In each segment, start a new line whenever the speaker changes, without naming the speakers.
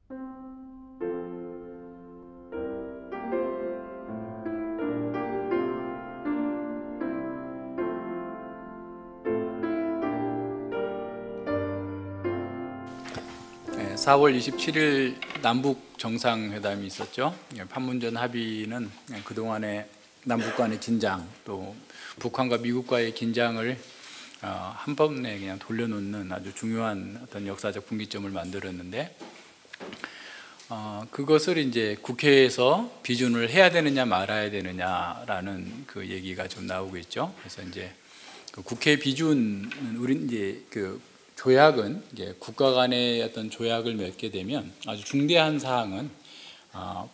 4월 27일 남북 정상회담이 있었죠. 판문점 합의는 그동안의 남북 간의 긴장, 또 북한과 미국과의 긴장을 한 번에 그냥 돌려놓는 아주 중요한 어떤 역사적 분기점을 만들었는데, 그것을 이제 국회에서 비준을 해야 되느냐 말아야 되느냐라는 그 얘기가 좀 나오고 있죠. 그래서 이제 그 국회 비준, 우리 이제 그 조약은 이제 국가 간의 어떤 조약을 맺게 되면 아주 중대한 사항은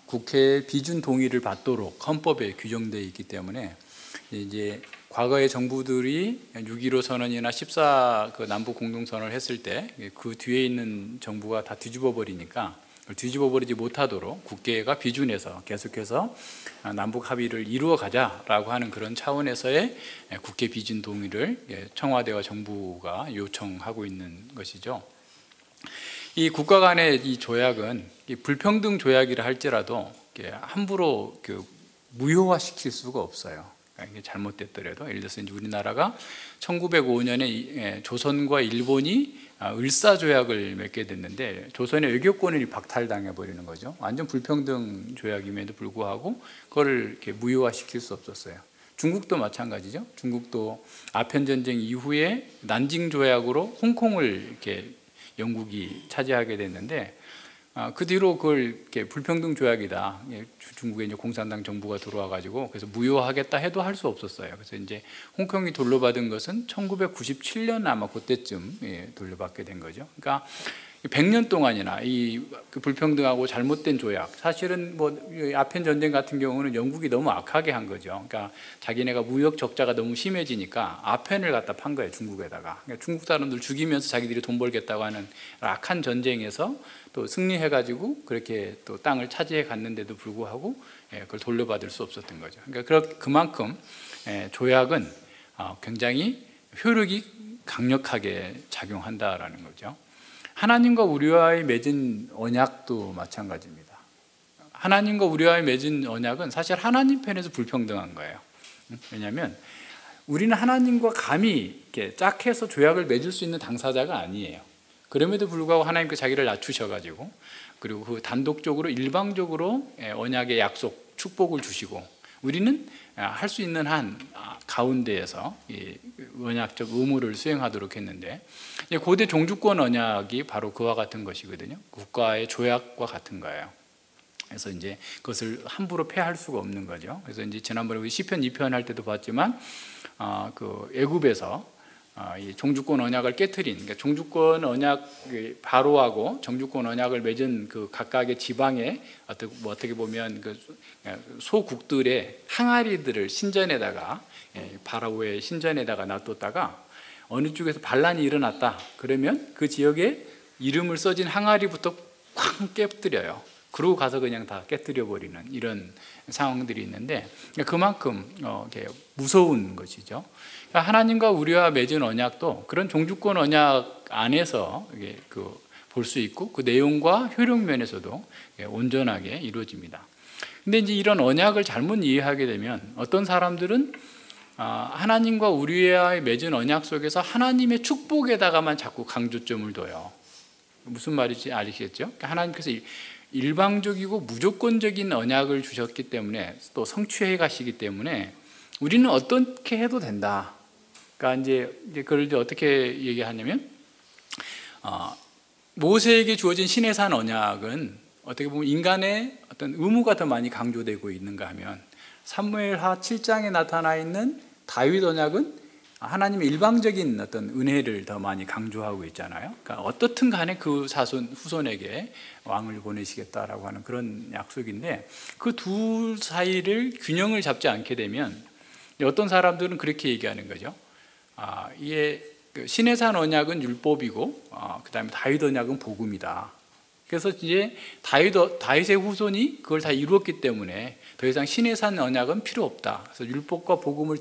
국회 비준 동의를 받도록 헌법에 규정되어 있기 때문에, 이제 과거의 정부들이 6.15 선언이나 14 그 남북 공동선언을 했을 때 그 뒤에 있는 정부가 다 뒤집어 버리니까, 뒤집어 버리지 못하도록 국회가 비준해서 계속해서 남북 합의를 이루어 가자라고 하는 그런 차원에서의 국회 비준 동의를 청와대와 정부가 요청하고 있는 것이죠. 이 국가 간의 이 조약은 불평등 조약이라 할지라도 함부로 무효화시킬 수가 없어요. 이게 잘못됐더라도, 예를 들어서 이제 우리나라가 1905년에 조선과 일본이 을사조약을 맺게 됐는데, 조선의 외교권이 박탈당해 버리는 거죠. 완전 불평등 조약임에도 불구하고 그거를 이렇게 무효화시킬 수 없었어요. 중국도 마찬가지죠. 중국도 아편 전쟁 이후에 난징 조약으로 홍콩을 이렇게 영국이 차지하게 됐는데, 그 뒤로 그걸 이렇게 불평등 조약이다, 중국에 이제 공산당 정부가 들어와 가지고 그래서 무효하겠다 해도 할 수 없었어요. 그래서 이제 홍콩이 돌려받은 것은 1997년 아마 그때쯤 돌려받게 된 거죠. 그러니까 100년 동안이나 이 불평등하고 잘못된 조약, 사실은 뭐 아편 전쟁 같은 경우는 영국이 너무 악하게 한 거죠. 그러니까 자기네가 무역 적자가 너무 심해지니까 아편을 갖다 판 거예요, 중국에다가. 그러니까 중국 사람들 죽이면서 자기들이 돈 벌겠다고 하는 악한 전쟁에서 또 승리해가지고 그렇게 또 땅을 차지해 갔는데도 불구하고 그걸 돌려받을 수 없었던 거죠. 그러니까 그만큼 조약은 굉장히 효력이 강력하게 작용한다라는 거죠. 하나님과 우리와의 맺은 언약도 마찬가지입니다. 하나님과 우리와의 맺은 언약은 사실 하나님 편에서 불평등한 거예요. 왜냐하면 우리는 하나님과 감히 이렇게 짝해서 조약을 맺을 수 있는 당사자가 아니에요. 그럼에도 불구하고 하나님께 자기를 낮추셔가지고, 그리고 그 단독적으로 일방적으로 언약의 약속, 축복을 주시고, 우리는 할 수 있는 한 가운데에서 언약적 의무를 수행하도록 했는데, 고대 종주권 언약이 바로 그와 같은 것이거든요. 국가의 조약과 같은 거예요. 그래서 이제 그것을 함부로 폐할 수가 없는 거죠. 그래서 이제 지난번에 우리 시편 2편 할 때도 봤지만, 그 애굽에서 이 종주권 언약을 깨트린, 그러니까 종주권 언약 바로하고 종주권 언약을 맺은 그 각각의 지방에 어떻게 보면 그 소국들의 항아리들을 신전에다가, 바로의 신전에다가 놔뒀다가 어느 쪽에서 반란이 일어났다 그러면 그 지역에 이름을 써진 항아리부터 쾅 깨뜨려요. 그러고 가서 그냥 다 깨뜨려 버리는 이런 상황들이 있는데, 그만큼 무서운 것이죠. 하나님과 우리와 맺은 언약도 그런 종주권 언약 안에서 볼 수 있고, 그 내용과 효력 면에서도 온전하게 이루어집니다. 근데 이제 이런 언약을 잘못 이해하게 되면 어떤 사람들은 하나님과 우리와의 맺은 언약 속에서 하나님의 축복에다가만 자꾸 강조점을 둬요. 무슨 말인지 아시겠죠? 하나님께서 일방적이고 무조건적인 언약을 주셨기 때문에, 또 성취해 가시기 때문에 우리는 어떻게 해도 된다. 그러니까 이제 그걸 이제 어떻게 얘기하냐면, 모세에게 주어진 시내산 언약은 어떻게 보면 인간의 어떤 의무가 더 많이 강조되고 있는가 하면, 사무엘하 7장에 나타나 있는 다윗 언약은 하나님의 일방적인 어떤 은혜를 더 많이 강조하고 있잖아요. 그러니까 어떻든 간에 그 후손에게 왕을 보내시겠다라고 하는 그런 약속인데, 그 둘 사이를 균형을 잡지 않게 되면 어떤 사람들은 그렇게 얘기하는 거죠. 이게 시내산 언약은 율법이고, 그 다음에 다윗 언약은 복음이다. 그래서 이제 다윗의 후손이 그걸 다 이루었기 때문에 더 이상 신의 산 언약은 필요 없다. 그래서 율법과 복음을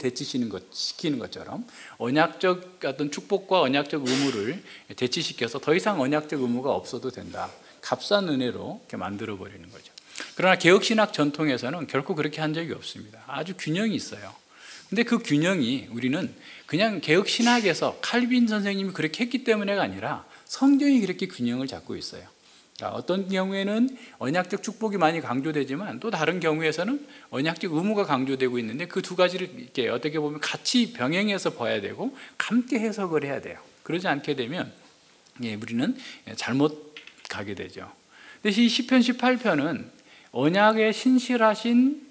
시키는 것처럼 언약적 어떤 축복과 언약적 의무를 대치시켜서 더 이상 언약적 의무가 없어도 된다. 값싼 은혜로 이렇게 만들어 버리는 거죠. 그러나 개혁신학 전통에서는 결코 그렇게 한 적이 없습니다. 아주 균형이 있어요. 근데 그 균형이 우리는 그냥 개혁신학에서 칼빈 선생님이 그렇게 했기 때문에가 아니라 성경이 그렇게 균형을 잡고 있어요. 어떤 경우에는 언약적 축복이 많이 강조되지만 또 다른 경우에서는 언약적 의무가 강조되고 있는데 그 두 가지를 이렇게 어떻게 보면 같이 병행해서 봐야 되고 함께 해석을 해야 돼요. 그러지 않게 되면 우리는 잘못 가게 되죠. 근데 이 시편 18편은 언약에 신실하신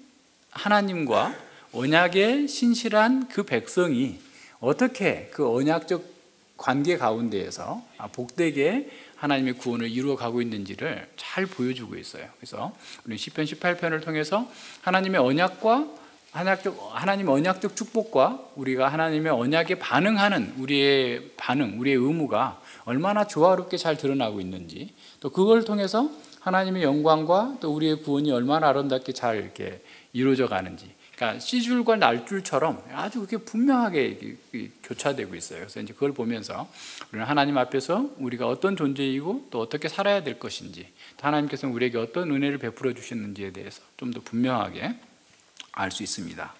하나님과 언약에 신실한 그 백성이 어떻게 그 언약적 관계 가운데에서 복되게 하나님의 구원을 이루어가고 있는지를 잘 보여주고 있어요. 그래서 우리 시편 18편을 통해서 하나님의 언약적 축복과 우리가 하나님의 언약에 반응하는 우리의 의무가 얼마나 조화롭게 잘 드러나고 있는지, 또 그걸 통해서 하나님의 영광과 또 우리의 구원이 얼마나 아름답게 잘 이렇게 이루어져 가는지, 그러니까 C줄과 날줄처럼 아주 그렇게 분명하게 교차되고 있어요. 그래서 이제 그걸 보면서 우리는 하나님 앞에서 우리가 어떤 존재이고 또 어떻게 살아야 될 것인지, 또 하나님께서는 우리에게 어떤 은혜를 베풀어 주셨는지에 대해서 좀 더 분명하게 알 수 있습니다.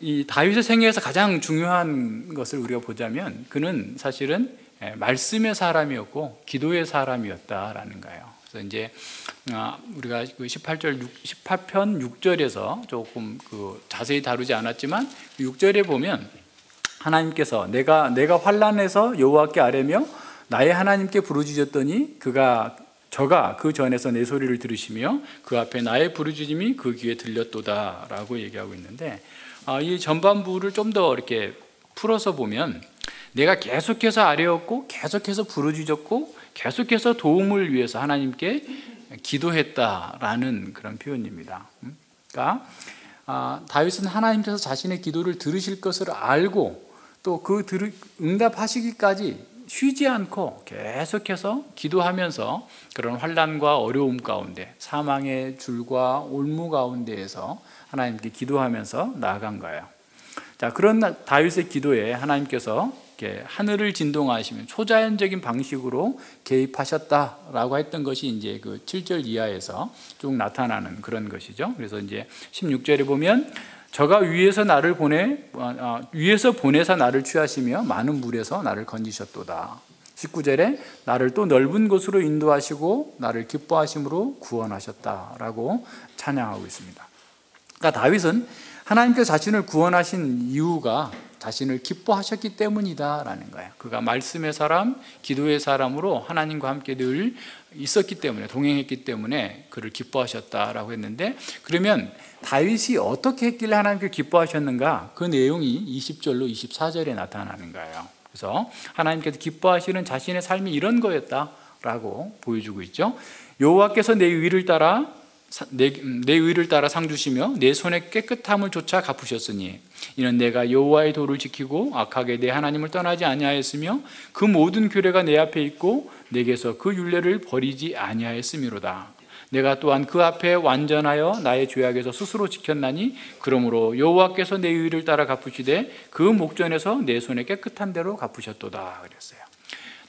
이 다윗의 생애에서 가장 중요한 것을 우리가 보자면 그는 사실은 말씀의 사람이었고 기도의 사람이었다라는 거예요. 그래서 이제 우리가 18편 6절에서 조금 자세히 다루지 않았지만 6절에 보면 하나님께서 내가 환난에서 여호와께 아뢰며 나의 하나님께 부르짖었더니 저가 그 전에서 내 소리를 들으시며 그 앞에 나의 부르짖음이 그 귀에 들렸도다라고 얘기하고 있는데, 이 전반부를 좀 더 이렇게 풀어서 보면 내가 계속해서 아뢰었고 계속해서 부르짖었고 계속해서 도움을 위해서 하나님께 기도했다라는 그런 표현입니다. 그러니까 다윗은 하나님께서 자신의 기도를 들으실 것을 알고 또 응답하시기까지 쉬지 않고 계속해서 기도하면서 그런 환난과 어려움 가운데, 사망의 줄과 올무 가운데에서 하나님께 기도하면서 나아간 거예요. 자, 그런 다윗의 기도에 하나님께서 하늘을 진동하시면 초자연적인 방식으로 개입하셨다라고 했던 것이 이제 그 7절 이하에서 쭉 나타나는 그런 것이죠. 그래서 이제 16절에 보면 저가 위에서 보내사 나를 취하시며 많은 물에서 나를 건지셨도다. 19절에 나를 또 넓은 곳으로 인도하시고 나를 기뻐하심으로 구원하셨다라고 찬양하고 있습니다. 그러니까 다윗은 하나님께서 자신을 구원하신 이유가 자신을 기뻐하셨기 때문이다라는 거예요. 그가 말씀의 사람, 기도의 사람으로 하나님과 함께 늘 있었기 때문에, 동행했기 때문에 그를 기뻐하셨다라고 했는데, 그러면 다윗이 어떻게 했길래 하나님께 기뻐하셨는가? 그 내용이 20절로 24절에 나타나는 거예요. 그래서 하나님께서 기뻐하시는 자신의 삶이 이런 거였다라고 보여주고 있죠. 여호와께서 내 의를 따라 상 주시며 내 손의 깨끗함을 조차 갚으셨으니 이는 내가 여호와의 도를 지키고 악하게 내 하나님을 떠나지 아니하였으며 그 모든 규례가 내 앞에 있고 내게서 그 율례를 버리지 아니하였음이로다. 내가 또한 그 앞에 완전하여 나의 죄악에서 스스로 지켰나니 그러므로 여호와께서 내 의를 따라 갚으시되 그 목전에서 내 손에 깨끗한 대로 갚으셨도다 그랬어요.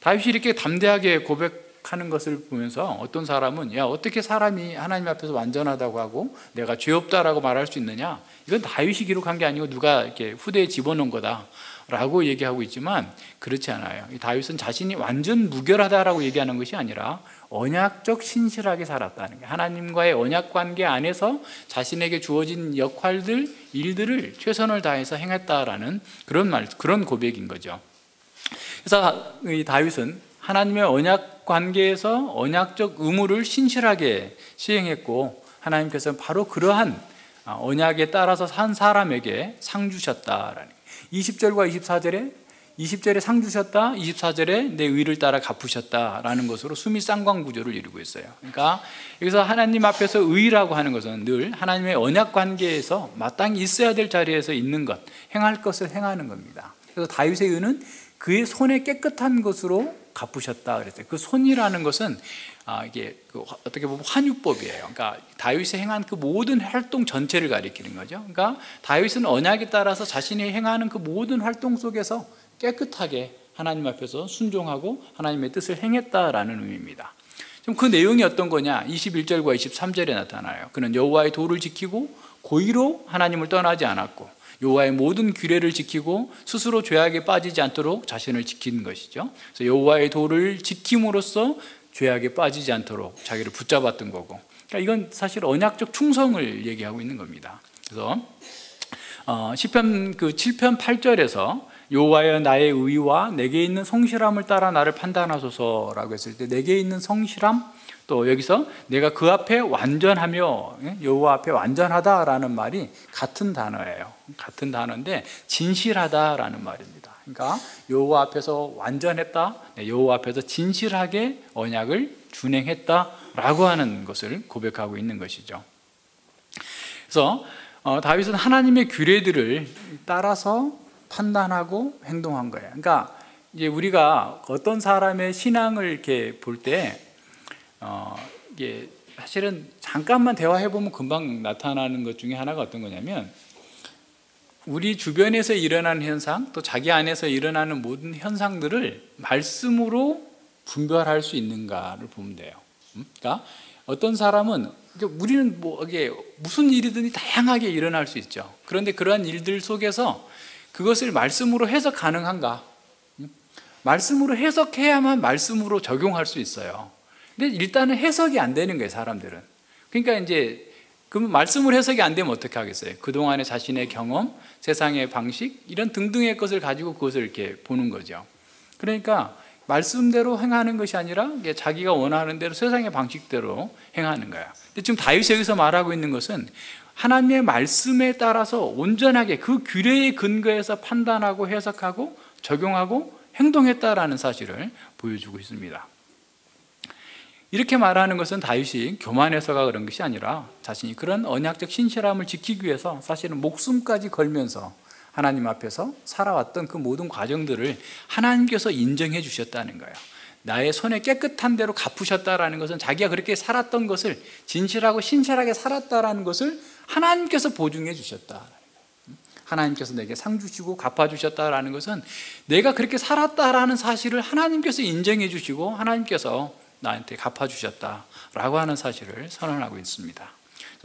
다윗이 이렇게 담대하게 고백하는 것을 보면서 어떤 사람은 어떻게 사람이 하나님 앞에서 완전하다고 하고 내가 죄 없다라고 말할 수 있느냐, 이건 다윗이 기록한 게 아니고 누가 이렇게 후대에 집어넣은 거다라고 얘기하고 있지만 그렇지 않아요. 다윗은 자신이 완전 무결하다라고 얘기하는 것이 아니라 언약적 신실하게 살았다는 게, 하나님과의 언약 관계 안에서 자신에게 주어진 역할들, 일들을 최선을 다해서 행했다라는 그런 고백인 거죠. 그래서 이 다윗은 하나님의 언약 관계에서 언약적 의무를 신실하게 시행했고, 하나님께서는 바로 그러한 언약에 따라서 산 사람에게 상 주셨다라는, 20절과 20절에 상 주셨다, 24절에 내 의를 따라 갚으셨다라는 것으로 수미 쌍광 구조를 이루고 있어요. 그러니까 여기서 하나님 앞에서 의라고 하는 것은 늘 하나님의 언약 관계에서 마땅히 있어야 될 자리에서 있는 것, 행할 것을 행하는 겁니다. 그래서 다윗의 의는 그의 손에 깨끗한 것으로 갚으셨다 그랬어요. 그 손이라는 것은 이게 어떻게 보면 환유법이에요. 그러니까 다윗이 행한 그 모든 활동 전체를 가리키는 거죠. 그러니까 다윗은 언약에 따라서 자신이 행하는 그 모든 활동 속에서 깨끗하게 하나님 앞에서 순종하고 하나님의 뜻을 행했다라는 의미입니다. 좀 그 내용이 어떤 거냐? 21절과 23절에 나타나요. 그는 여호와의 도를 지키고 고의로 하나님을 떠나지 않았고 여호와의 모든 규례를 지키고 스스로 죄악에 빠지지 않도록 자신을 지키는 것이죠. 그래서 여호와의 도를 지킴으로써 죄악에 빠지지 않도록 자기를 붙잡았던 거고, 그러니까 이건 사실 언약적 충성을 얘기하고 있는 겁니다. 그래서 시편 7편 8절에서 여호와여 나의 의와 내게 있는 성실함을 따라 나를 판단하소서라고 했을 때 내게 있는 성실함, 또 여기서 내가 그 앞에 완전하며 여호와 앞에 완전하다라는 말이 같은 단어예요. 같은 단어인데 진실하다라는 말입니다. 그러니까 여호와 앞에서 완전했다, 여호와 앞에서 진실하게 언약을 준행했다라고 하는 것을 고백하고 있는 것이죠. 그래서 다윗은 하나님의 규례들을 따라서 판단하고 행동한 거예요. 그러니까 이제 우리가 어떤 사람의 신앙을 이렇게 볼 때 이게 사실은 잠깐만 대화해 보면 금방 나타나는 것 중에 하나가 어떤 거냐면, 우리 주변에서 일어나는 현상, 또 자기 안에서 일어나는 모든 현상들을 말씀으로 분별할 수 있는가를 보면 돼요. 그러니까 어떤 사람은, 우리는 이게 무슨 일이든 다양하게 일어날 수 있죠. 그런데 그러한 일들 속에서 그것을 말씀으로 해석 가능한가? 말씀으로 해석해야만 말씀으로 적용할 수 있어요. 근데 일단은 해석이 안 되는 거예요, 사람들은. 그러니까 이제 그러면 말씀으로 해석이 안 되면 어떻게 하겠어요? 그동안의 자신의 경험, 세상의 방식, 이런 등등의 것을 가지고 그것을 이렇게 보는 거죠. 그러니까 말씀대로 행하는 것이 아니라 자기가 원하는 대로 세상의 방식대로 행하는 거야. 근데 지금 다윗이 여기서 말하고 있는 것은 하나님의 말씀에 따라서 온전하게 그 규례의 근거에서 판단하고 해석하고 적용하고 행동했다라는 사실을 보여주고 있습니다. 이렇게 말하는 것은 다윗이 교만해서가 그런 것이 아니라 자신이 그런 언약적 신실함을 지키기 위해서 사실은 목숨까지 걸면서 하나님 앞에서 살아왔던 그 모든 과정들을 하나님께서 인정해 주셨다는 거예요. 나의 손에 깨끗한 대로 갚으셨다라는 것은 자기가 그렇게 살았던 것을, 진실하고 신실하게 살았다라는 것을 하나님께서 보증해 주셨다. 하나님께서 내게 상 주시고 갚아주셨다라는 것은 내가 그렇게 살았다라는 사실을 하나님께서 인정해 주시고 하나님께서 나한테 갚아주셨다라고 하는 사실을 선언하고 있습니다.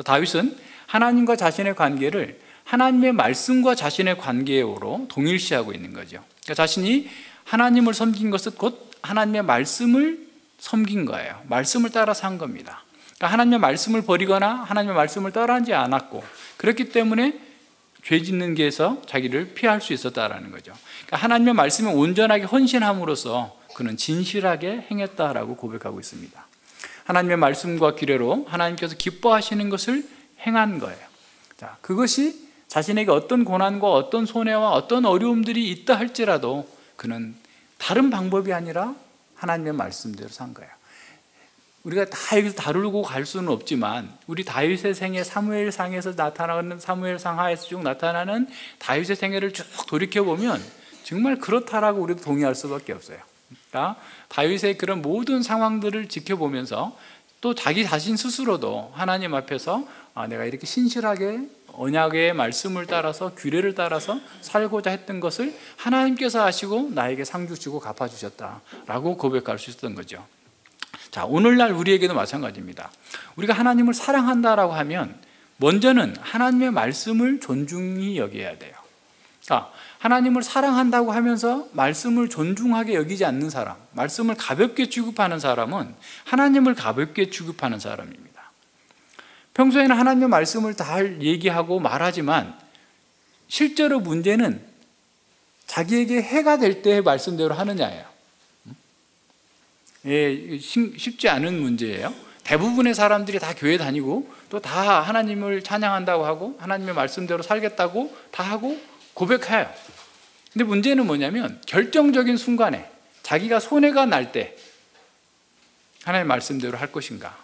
다윗은 하나님과 자신의 관계를 하나님의 말씀과 자신의 관계로 동일시하고 있는 거죠. 그러니까 자신이 하나님을 섬긴 것은 곧 하나님의 말씀을 섬긴 거예요. 말씀을 따라서 한 겁니다. 그러니까 하나님의 말씀을 버리거나 하나님의 말씀을 따라하지 않았고, 그렇기 때문에 죄 짓는 게에서 자기를 피할 수 있었다라는 거죠. 그러니까 하나님의 말씀에 온전하게 헌신함으로써 그는 진실하게 행했다라고 고백하고 있습니다. 하나님의 말씀과 규례로 하나님께서 기뻐하시는 것을 행한 거예요. 자, 그것이 자신에게 어떤 고난과 어떤 손해와 어떤 어려움들이 있다 할지라도 그는 다른 방법이 아니라 하나님의 말씀대로 산 거예요. 우리가 다 여기서 다루고 갈 수는 없지만 우리 다윗의 생애, 사무엘상에서 나타나는, 사무엘상 하에서 쭉 나타나는 다윗의 생애를 쭉 돌이켜보면 정말 그렇다라고 우리도 동의할 수밖에 없어요. 그러니까 다윗의 그런 모든 상황들을 지켜보면서 또 자기 자신 스스로도 하나님 앞에서 내가 이렇게 신실하게 언약의 말씀을 따라서, 규례를 따라서 살고자 했던 것을 하나님께서 아시고 나에게 상 주시고 갚아주셨다라고 고백할 수 있었던 거죠. 자, 오늘날 우리에게도 마찬가지입니다. 우리가 하나님을 사랑한다라고 하면 먼저는 하나님의 말씀을 존중히 여겨야 돼요. 자, 하나님을 사랑한다고 하면서 말씀을 존중하게 여기지 않는 사람, 말씀을 가볍게 취급하는 사람은 하나님을 가볍게 취급하는 사람입니다. 평소에는 하나님의 말씀을 잘 얘기하고 말하지만 실제로 문제는 자기에게 해가 될 때의 말씀대로 하느냐예요. 쉽지 않은 문제예요. 대부분의 사람들이 다 교회 다니고 또 다 하나님을 찬양한다고 하고 하나님의 말씀대로 살겠다고 다 하고 고백해요. 근데 문제는 뭐냐면 결정적인 순간에 자기가 손해가 날 때 하나님의 말씀대로 할 것인가,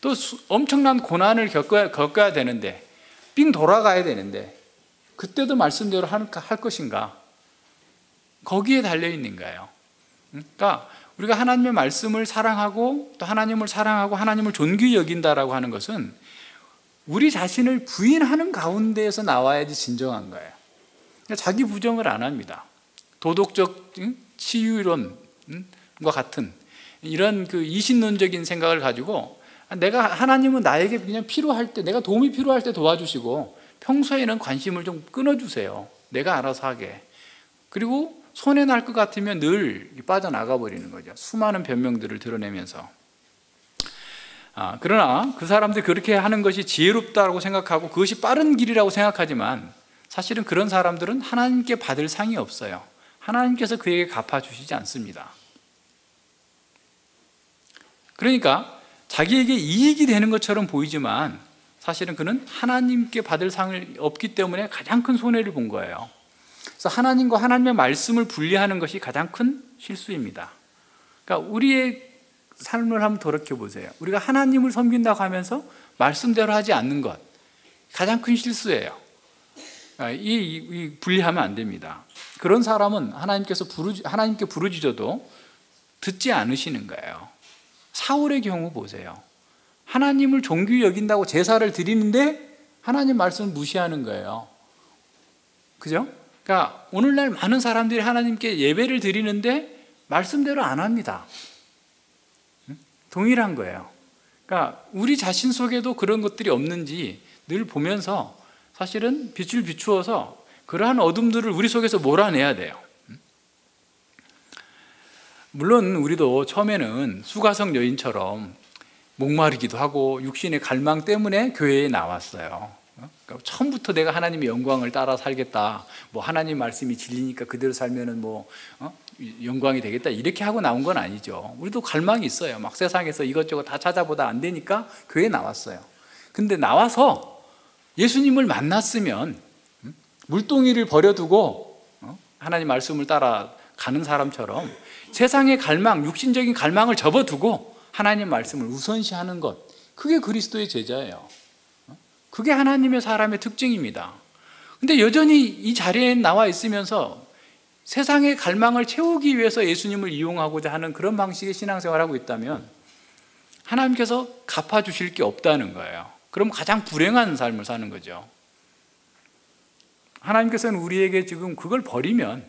또 엄청난 고난을 겪어야 되는데 삥 돌아가야 되는데 그때도 말씀대로 할 것인가, 거기에 달려있는 거예요. 그러니까 우리가 하나님의 말씀을 사랑하고 또 하나님을 사랑하고 하나님을 존귀히 여긴다라고 하는 것은 우리 자신을 부인하는 가운데에서 나와야지 진정한 거예요. 그러니까 자기 부정을 안 합니다. 도덕적 치유론과 같은 이런 그 이신론적인 생각을 가지고 내가 하나님은 나에게 그냥 필요할 때, 내가 도움이 필요할 때 도와주시고 평소에는 관심을 좀 끊어주세요. 내가 알아서 하게. 그리고 손해 날 것 같으면 늘 빠져나가 버리는 거죠. 수많은 변명들을 드러내면서. 그러나 그 사람들이 그렇게 하는 것이 지혜롭다고 생각하고 그것이 빠른 길이라고 생각하지만 사실은 그런 사람들은 하나님께 받을 상이 없어요. 하나님께서 그에게 갚아주시지 않습니다. 그러니까 자기에게 이익이 되는 것처럼 보이지만 사실은 그는 하나님께 받을 상을 없기 때문에 가장 큰 손해를 본 거예요. 그래서 하나님과 하나님의 말씀을 분리하는 것이 가장 큰 실수입니다. 그러니까 우리의 삶을 한번 돌이켜보세요. 우리가 하나님을 섬긴다고 하면서 말씀대로 하지 않는 것, 가장 큰 실수예요. 이 분리하면 안 됩니다. 그런 사람은 하나님께 부르짖어도 듣지 않으시는 거예요. 사울의 경우 보세요. 하나님을 존귀히 여긴다고 제사를 드리는데 하나님 말씀을 무시하는 거예요. 그죠? 그러니까 오늘날 많은 사람들이 하나님께 예배를 드리는데 말씀대로 안 합니다. 동일한 거예요. 그러니까 우리 자신 속에도 그런 것들이 없는지 늘 보면서 사실은 빛을 비추어서 그러한 어둠들을 우리 속에서 몰아내야 돼요. 물론 우리도 처음에는 수가성 여인처럼 목마르기도 하고 육신의 갈망 때문에 교회에 나왔어요. 그러니까 처음부터 내가 하나님의 영광을 따라 살겠다, 뭐 하나님 말씀이 진리니까 그대로 살면은 영광이 되겠다, 이렇게 하고 나온 건 아니죠. 우리도 갈망이 있어요. 막 세상에서 이것저것 다 찾아보다 안 되니까 교회에 나왔어요. 근데 나와서 예수님을 만났으면 물동이를 버려두고 하나님 말씀을 따라 가는 사람처럼 세상의 갈망, 육신적인 갈망을 접어두고 하나님 말씀을 우선시하는 것, 그게 그리스도의 제자예요. 그게 하나님의 사람의 특징입니다. 근데 여전히 이 자리에 나와 있으면서 세상의 갈망을 채우기 위해서 예수님을 이용하고자 하는 그런 방식의 신앙생활을 하고 있다면 하나님께서 갚아주실 게 없다는 거예요. 그럼 가장 불행한 삶을 사는 거죠. 하나님께서는 우리에게 지금 그걸 버리면,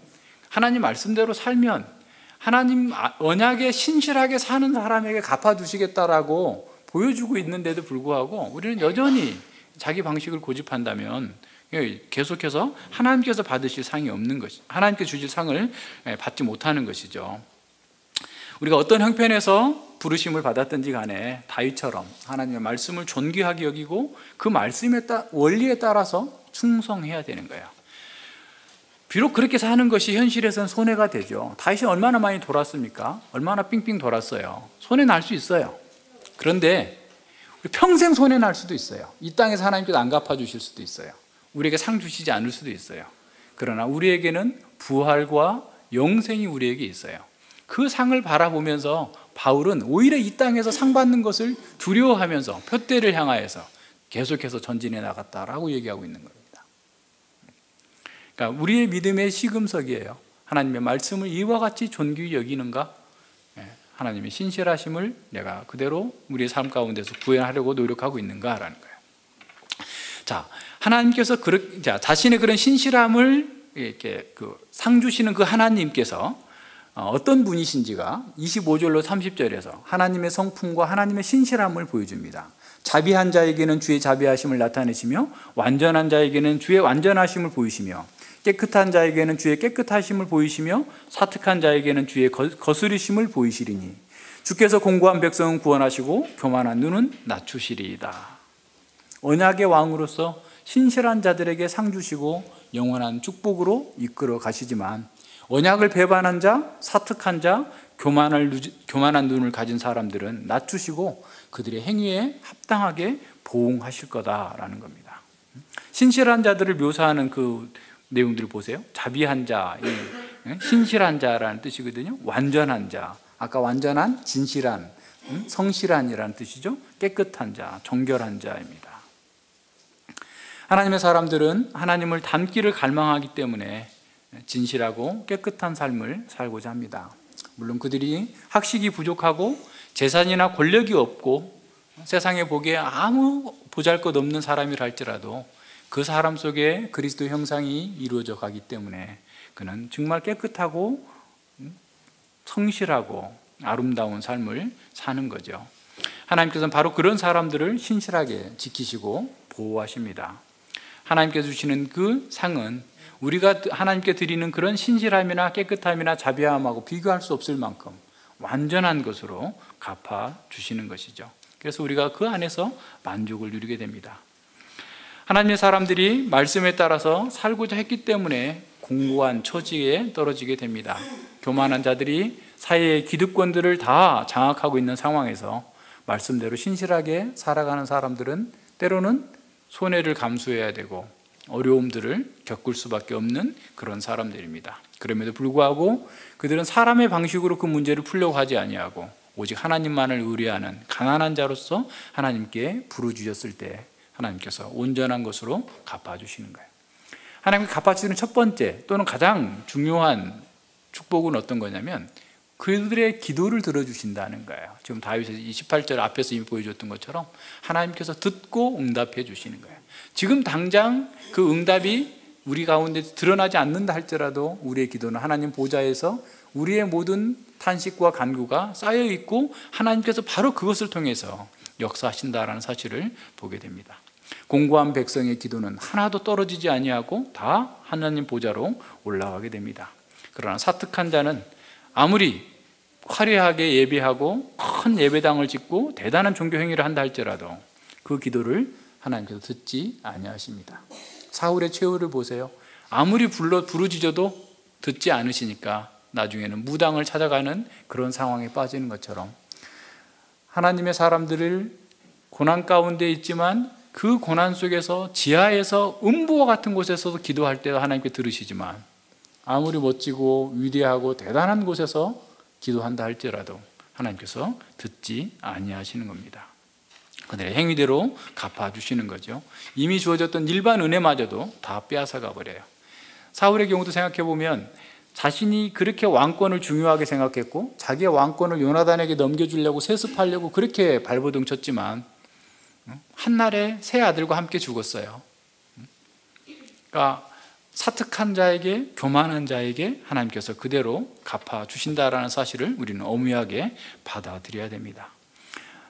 하나님 말씀대로 살면 하나님 언약에 신실하게 사는 사람에게 갚아주시겠다라고 보여주고 있는데도 불구하고 우리는 여전히 자기 방식을 고집한다면 계속해서 하나님께서 받으실 상이 없는 것이, 하나님께 주실 상을 받지 못하는 것이죠. 우리가 어떤 형편에서 부르심을 받았든지 간에 다윗처럼 하나님의 말씀을 존귀하게 여기고 그 말씀의 원리에 따라서 충성해야 되는 거예요. 비록 그렇게 사는 것이 현실에서는 손해가 되죠. 다윗이 얼마나 많이 돌았습니까? 얼마나 삥삥 돌았어요. 손해 날 수 있어요. 그런데 평생 손해 날 수도 있어요. 이 땅에서 하나님께서 안 갚아주실 수도 있어요. 우리에게 상 주시지 않을 수도 있어요. 그러나 우리에게는 부활과 영생이 우리에게 있어요. 그 상을 바라보면서 바울은 오히려 이 땅에서 상 받는 것을 두려워하면서 표대를 향하여서 계속해서 전진해 나갔다라고 얘기하고 있는 겁니다. 그러니까 우리의 믿음의 시금석이에요. 하나님의 말씀을 이와 같이 존귀히 여기는가? 하나님의 신실하심을 내가 그대로 우리의 삶 가운데서 구현하려고 노력하고 있는가라는 거예요. 자, 하나님께서 자신의 그런 신실함을 이렇게 상 주시는 그 하나님께서 어떤 분이신지가 25절로 30절에서 하나님의 성품과 하나님의 신실함을 보여줍니다. 자비한 자에게는 주의 자비하심을 나타내시며 완전한 자에게는 주의 완전하심을 보이시며 깨끗한 자에게는 주의 깨끗하심을 보이시며 사특한 자에게는 주의 거스리심을 보이시리니 주께서 공고한 백성은 구원하시고 교만한 눈은 낮추시리이다. 언약의 왕으로서 신실한 자들에게 상 주시고 영원한 축복으로 이끌어 가시지만 언약을 배반한 자, 사특한 자, 교만한 눈을 가진 사람들은 낮추시고 그들의 행위에 합당하게 보응하실 거다라는 겁니다. 신실한 자들을 묘사하는 그 내용들을 보세요. 자비한 자, 신실한 자라는 뜻이거든요. 완전한 자, 아까 완전한, 진실한, 성실한이라는 뜻이죠. 깨끗한 자, 정결한 자입니다. 하나님의 사람들은 하나님을 닮기를 갈망하기 때문에 진실하고 깨끗한 삶을 살고자 합니다. 물론 그들이 학식이 부족하고 재산이나 권력이 없고 세상에 보기에 아무 보잘것없는 사람이라 할지라도 그 사람 속에 그리스도 형상이 이루어져 가기 때문에 그는 정말 깨끗하고 성실하고 아름다운 삶을 사는 거죠. 하나님께서는 바로 그런 사람들을 신실하게 지키시고 보호하십니다. 하나님께서 주시는 그 상은 우리가 하나님께 드리는 그런 신실함이나 깨끗함이나 자비함하고 비교할 수 없을 만큼 완전한 것으로 갚아주시는 것이죠. 그래서 우리가 그 안에서 만족을 누리게 됩니다. 하나님의 사람들이 말씀에 따라서 살고자 했기 때문에 공고한 처지에 떨어지게 됩니다. 교만한 자들이 사회의 기득권들을 다 장악하고 있는 상황에서 말씀대로 신실하게 살아가는 사람들은 때로는 손해를 감수해야 되고 어려움들을 겪을 수밖에 없는 그런 사람들입니다. 그럼에도 불구하고 그들은 사람의 방식으로 그 문제를 풀려고 하지 아니하고 오직 하나님만을 의뢰하는 가난한 자로서 하나님께 부르주셨을 때 하나님께서 온전한 것으로 갚아주시는 거예요. 하나님께 갚아주시는 첫 번째 또는 가장 중요한 축복은 어떤 거냐면 그들의 기도를 들어주신다는 거예요. 지금 다윗의 28절 앞에서 이미 보여줬던 것처럼 하나님께서 듣고 응답해 주시는 거예요. 지금 당장 그 응답이 우리 가운데 드러나지 않는다 할지라도 우리의 기도는 하나님 보좌에서 우리의 모든 탄식과 간구가 쌓여 있고 하나님께서 바로 그것을 통해서 역사하신다라는 사실을 보게 됩니다. 공고한 백성의 기도는 하나도 떨어지지 아니하고 다 하나님 보좌로 올라가게 됩니다. 그러나 사특한 자는 아무리 화려하게 예배하고 큰 예배당을 짓고 대단한 종교 행위를 한다 할지라도 그 기도를 하나님께서 듣지 아니하십니다. 사울의 최후를 보세요. 아무리 부르짖어도 듣지 않으시니까 나중에는 무당을 찾아가는 그런 상황에 빠지는 것처럼 하나님의 사람들을 고난 가운데 있지만 그 고난 속에서 지하에서 음부와 같은 곳에서도 기도할 때 하나님께 들으시지만 아무리 멋지고 위대하고 대단한 곳에서 기도한다 할지라도 하나님께서 듣지 아니하시는 겁니다. 그들의 행위대로 갚아주시는 거죠. 이미 주어졌던 일반 은혜마저도 다 빼앗아가 버려요. 사울의 경우도 생각해 보면 자신이 그렇게 왕권을 중요하게 생각했고 자기의 왕권을 요나단에게 넘겨주려고 세습하려고 그렇게 발버둥 쳤지만 한날에 세 아들과 함께 죽었어요. 그러니까 사특한 자에게 교만한 자에게 하나님께서 그대로 갚아주신다라는 사실을 우리는 엄미하게 받아들여야 됩니다.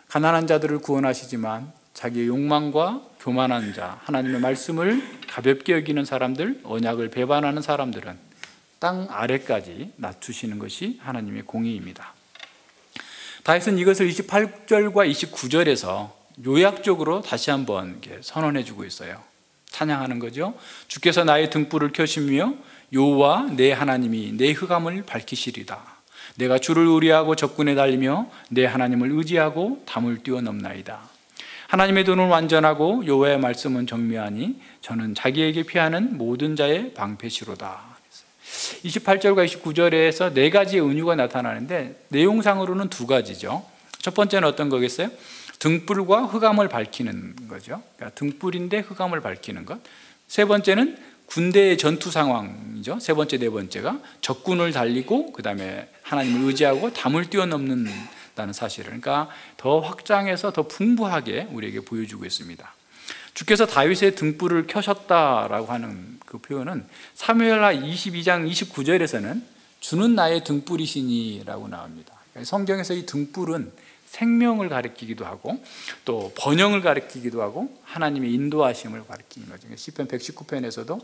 가난한 자들을 구원하시지만 자기의 욕망과 교만한 자, 하나님의 말씀을 가볍게 여기는 사람들, 언약을 배반하는 사람들은 땅 아래까지 낮추시는 것이 하나님의 공의입니다. 다윗은 이것을 28절과 29절에서 요약적으로 다시 한번 선언해 주고 있어요. 찬양하는 거죠. 주께서 나의 등불을 켜시며 여호와 내 하나님이 내 흑암을 밝히시리다. 내가 주를 의뢰하고 적군에 달리며 내 하나님을 의지하고 담을 뛰어넘나이다. 하나님의 도는 완전하고 여호와의 말씀은 정밀하니 저는 자기에게 피하는 모든 자의 방패시로다. 28절과 29절에서 네 가지의 은유가 나타나는데 내용상으로는 두 가지죠. 첫 번째는 어떤 거겠어요? 등불과 흑암을 밝히는 거죠. 그러니까 등불인데 흑암을 밝히는 것. 세 번째는 군대의 전투 상황이죠. 세 번째, 네 번째가 적군을 달리고 그 다음에 하나님을 의지하고 담을 뛰어넘는다는 사실을, 그러니까 더 확장해서 더 풍부하게 우리에게 보여주고 있습니다. 주께서 다윗의 등불을 켜셨다라고 하는 그 표현은 사무엘하 22장 29절에서는 주는 나의 등불이시니라고 나옵니다. 성경에서 이 등불은 생명을 가리키기도 하고 또 번영을 가리키기도 하고 하나님의 인도하심을 가리키는 거죠. 시편 119편에서도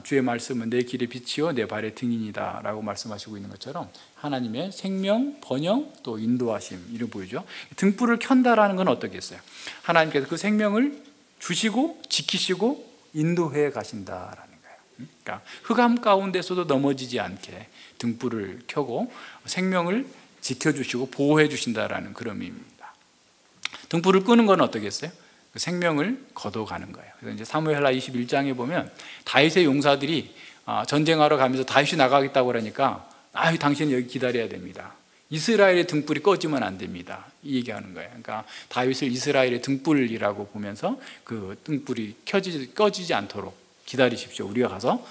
주의 말씀은 내 길의 빛이요 내 발의 등이니다 라고 말씀하시고 있는 것처럼 하나님의 생명, 번영, 또 인도하심 이를 보여줘. 등불을 켠다라는 건 어떻겠어요? 하나님께서 그 생명을 주시고 지키시고 인도해 가신다라는 거예요. 그러니까 흑암 가운데서도 넘어지지 않게 등불을 켜고 생명을 지켜주시고 보호해 주신다라는 그런 의미입니다. 등불을 끄는 건 어떻겠어요? 그 생명을 거둬가는 거예요. 그래서 이제 사무엘하 21장에 보면 다윗의 용사들이 전쟁하러 가면서 다윗이 나가겠다고 그러니까 당신은 여기 기다려야 됩니다. 이스라엘의 등불이 꺼지면 안 됩니다. 이 얘기하는 거예요. 그러니까 다윗을 이스라엘의 등불이라고 보면서 그 등불이 꺼지지 않도록 기다리십시오. 우리가 가서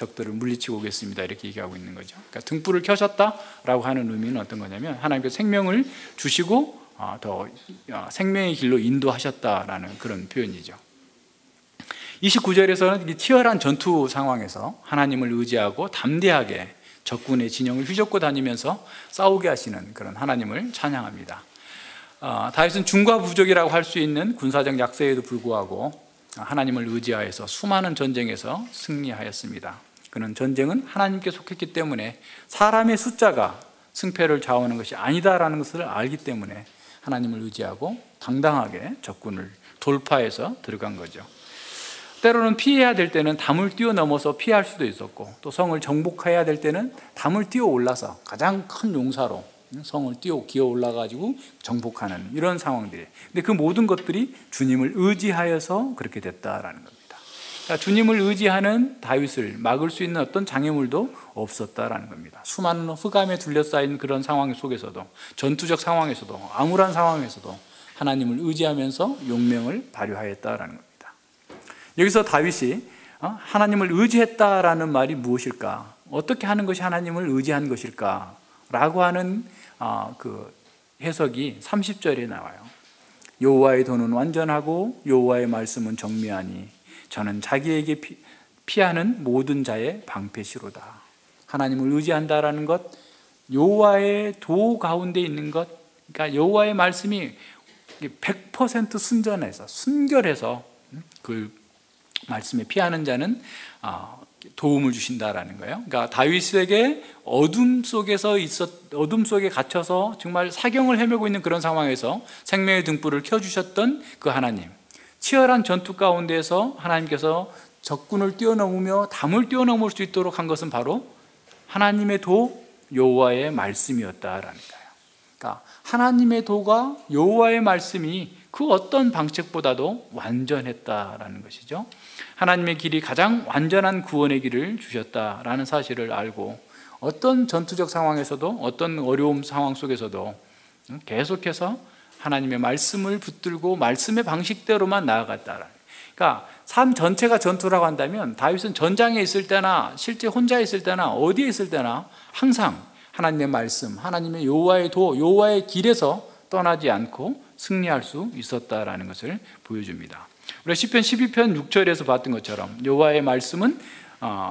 적들을 물리치고 오겠습니다. 이렇게 얘기하고 있는 거죠. 그러니까 등불을 켜셨다라고 하는 의미는 어떤 거냐면 하나님께서 생명을 주시고 더 생명의 길로 인도하셨다라는 그런 표현이죠. 29절에서는 치열한 전투 상황에서 하나님을 의지하고 담대하게 적군의 진영을 휘젓고 다니면서 싸우게 하시는 그런 하나님을 찬양합니다. 다윗은 중과부족이라고 할 수 있는 군사적 약세에도 불구하고 하나님을 의지하여서 수많은 전쟁에서 승리하였습니다. 그는 전쟁은 하나님께 속했기 때문에 사람의 숫자가 승패를 좌우하는 것이 아니다라는 것을 알기 때문에 하나님을 의지하고 당당하게 적군을 돌파해서 들어간 거죠. 때로는 피해야 될 때는 담을 뛰어넘어서 피할 수도 있었고, 또 성을 정복해야 될 때는 담을 뛰어 올라서 가장 큰 용사로 성을 기어 올라가지고 정복하는 이런 상황들이에요. 근데 그 모든 것들이 주님을 의지하여서 그렇게 됐다라는 겁니다. 그러니까 주님을 의지하는 다윗을 막을 수 있는 어떤 장애물도 없었다라는 겁니다. 수많은 흑암에 둘러싸인 그런 상황 속에서도, 전투적 상황에서도, 암울한 상황에서도 하나님을 의지하면서 용맹을 발휘하였다라는 겁니다. 여기서 다윗이 하나님을 의지했다라는 말이 무엇일까? 어떻게 하는 것이 하나님을 의지한 것일까? 라고 하는 그 해석이 30절에 나와요. 여호와의 도는 완전하고 여호와의 말씀은 정미하니 저는 자기에게 피하는 모든 자의 방패시로다. 하나님을 의지한다라는 것, 여호와의 도 가운데 있는 것, 그러니까 여호와의 말씀이 100% 순결해서 그 말씀에 피하는 자는 도움을 주신다라는 거예요. 그러니까 다윗에게 어둠 속에 갇혀서 정말 사경을 헤매고 있는 그런 상황에서 생명의 등불을 켜주셨던 그 하나님, 치열한 전투 가운데에서 하나님께서 적군을 뛰어넘으며 담을 뛰어넘을 수 있도록 한 것은 바로 하나님의 도 여호와의 말씀이었다라는 거예요. 그러니까 하나님의 도가 여호와의 말씀이 그 어떤 방책보다도 완전했다라는 것이죠. 하나님의 길이 가장 완전한 구원의 길을 주셨다라는 사실을 알고 어떤 전투적 상황에서도 어떤 어려움 상황 속에서도 계속해서 하나님의 말씀을 붙들고 말씀의 방식대로만 나아갔다라는, 그러니까 삶 전체가 전투라고 한다면 다윗은 전장에 있을 때나 실제 혼자 있을 때나 어디에 있을 때나 항상 하나님의 말씀, 하나님의 여호와의 도, 여호와의 길에서 떠나지 않고 승리할 수 있었다라는 것을 보여줍니다. 우리가 시편 12편 6절에서 봤던 것처럼 여호와의 말씀은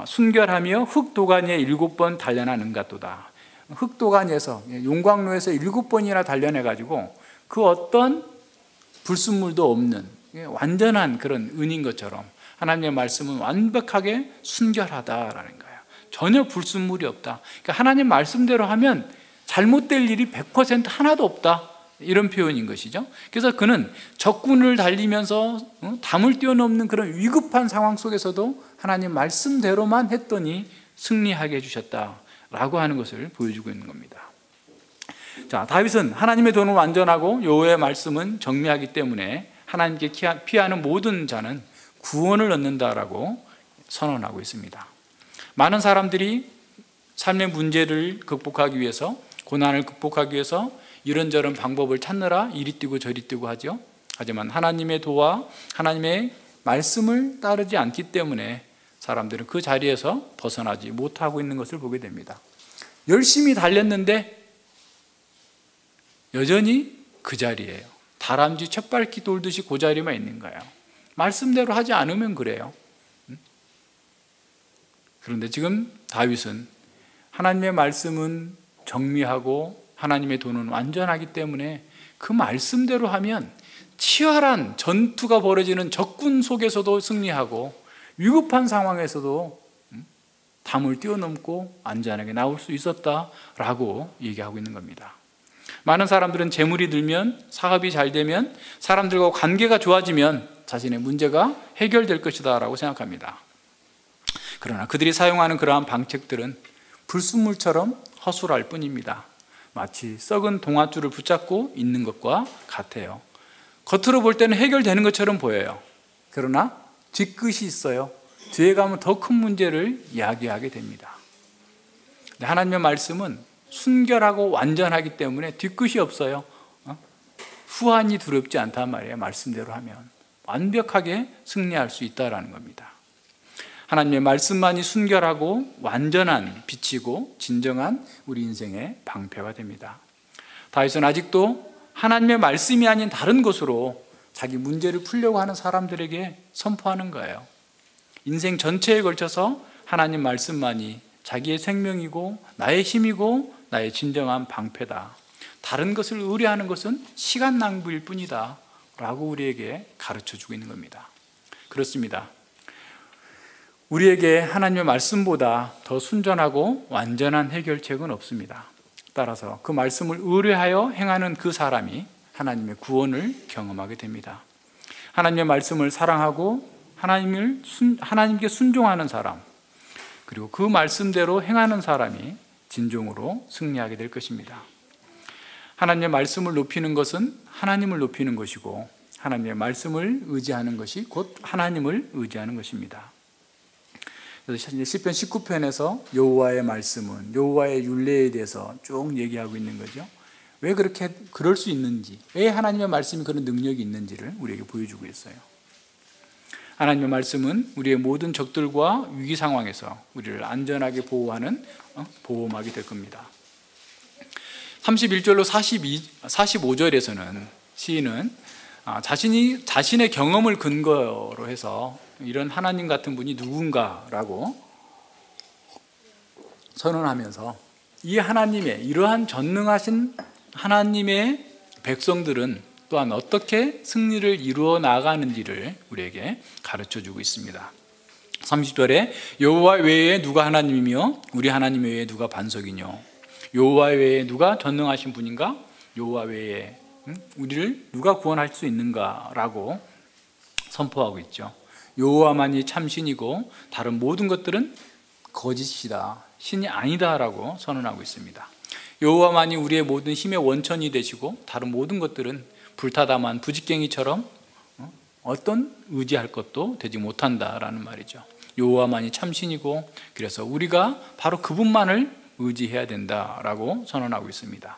순결하며 흑도가니에 7번 단련한 은같도다. 흑도가니에서, 용광로에서 7번이나 단련해가지고 그 어떤 불순물도 없는 완전한 그런 은인 것처럼 하나님의 말씀은 완벽하게 순결하다라는 거예요. 전혀 불순물이 없다. 그러니까 하나님 말씀대로 하면 잘못될 일이 100% 하나도 없다, 이런 표현인 것이죠. 그래서 그는 적군을 달리면서 담을 뛰어넘는 그런 위급한 상황 속에서도 하나님 말씀대로만 했더니 승리하게 해주셨다라고 하는 것을 보여주고 있는 겁니다. 자, 다윗은 하나님의 도는 완전하고 여호와의 말씀은 정미하기 때문에 하나님께 피하는 모든 자는 구원을 얻는다라고 선언하고 있습니다. 많은 사람들이 삶의 문제를 극복하기 위해서, 고난을 극복하기 위해서 이런저런 방법을 찾느라 이리 뛰고 저리 뛰고 하죠. 하지만 하나님의 도와 하나님의 말씀을 따르지 않기 때문에 사람들은 그 자리에서 벗어나지 못하고 있는 것을 보게 됩니다. 열심히 달렸는데 여전히 그 자리예요. 다람쥐 쳇바퀴 돌듯이 그 자리만 있는 거예요. 말씀대로 하지 않으면 그래요. 그런데 지금 다윗은 하나님의 말씀은 정미하고 하나님의 도는 완전하기 때문에 그 말씀대로 하면 치열한 전투가 벌어지는 적군 속에서도 승리하고 위급한 상황에서도 담을 뛰어넘고 안전하게 나올 수 있었다라고 얘기하고 있는 겁니다. 많은 사람들은 재물이 들면, 사업이 잘 되면, 사람들과 관계가 좋아지면 자신의 문제가 해결될 것이다 라고 생각합니다. 그러나 그들이 사용하는 그러한 방책들은 불순물처럼 허술할 뿐입니다. 마치 썩은 동아줄을 붙잡고 있는 것과 같아요. 겉으로 볼 때는 해결되는 것처럼 보여요. 그러나 뒤끝이 있어요. 뒤에 가면 더 큰 문제를 야기하게 됩니다. 하나님의 말씀은 순결하고 완전하기 때문에 뒤끝이 없어요. 후환이 두렵지 않단 말이에요. 말씀대로 하면 완벽하게 승리할 수 있다는 겁니다. 하나님의 말씀만이 순결하고 완전한 빛이고 진정한 우리 인생의 방패가 됩니다. 다윗은 아직도 하나님의 말씀이 아닌 다른 것으로 자기 문제를 풀려고 하는 사람들에게 선포하는 거예요. 인생 전체에 걸쳐서 하나님 말씀만이 자기의 생명이고 나의 힘이고 나의 진정한 방패다. 다른 것을 의뢰하는 것은 시간 낭비일 뿐이다 라고 우리에게 가르쳐주고 있는 겁니다. 그렇습니다. 우리에게 하나님의 말씀보다 더 순전하고 완전한 해결책은 없습니다. 따라서 그 말씀을 의뢰하여 행하는 그 사람이 하나님의 구원을 경험하게 됩니다. 하나님의 말씀을 사랑하고 하나님께 순종하는 사람, 그리고 그 말씀대로 행하는 사람이 진정으로 승리하게 될 것입니다. 하나님의 말씀을 높이는 것은 하나님을 높이는 것이고, 하나님의 말씀을 의지하는 것이 곧 하나님을 의지하는 것입니다. 그래서 시편 19편에서 여호와의 말씀은, 여호와의 율례에 대해서 쭉 얘기하고 있는 거죠. 왜 그렇게 그럴 수 있는지, 왜 하나님의 말씀이 그런 능력이 있는지를 우리에게 보여주고 있어요. 하나님의 말씀은 우리의 모든 적들과 위기 상황에서 우리를 안전하게 보호하는 보호막이 될 겁니다. 31절로 45절에서는 시인은 자신의 경험을 근거로 해서 이런 하나님 같은 분이 누군가라고 선언하면서 이 하나님의, 이러한 전능하신 하나님의 백성들은 또한 어떻게 승리를 이루어 나가는지를 우리에게 가르쳐주고 있습니다. 30절에 여호와 외에 누가 하나님이며 우리 하나님 외에 누가 반석이뇨. 여호와 외에 누가 전능하신 분인가? 여호와 외에 우리를 누가 구원할 수 있는가라고 선포하고 있죠. 여호와만이 참신이고 다른 모든 것들은 거짓이다, 신이 아니다라고 선언하고 있습니다. 여호와만이 우리의 모든 힘의 원천이 되시고 다른 모든 것들은 불타다만 부직갱이처럼 어떤 의지할 것도 되지 못한다라는 말이죠. 여호와만이 참신이고 그래서 우리가 바로 그분만을 의지해야 된다라고 선언하고 있습니다.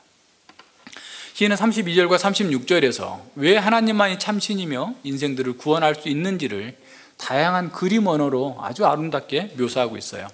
시인은 32절과 36절에서 왜 하나님만이 참신이며 인생들을 구원할 수 있는지를 다양한 그림 언어로 아주 아름답게 묘사하고 있어요.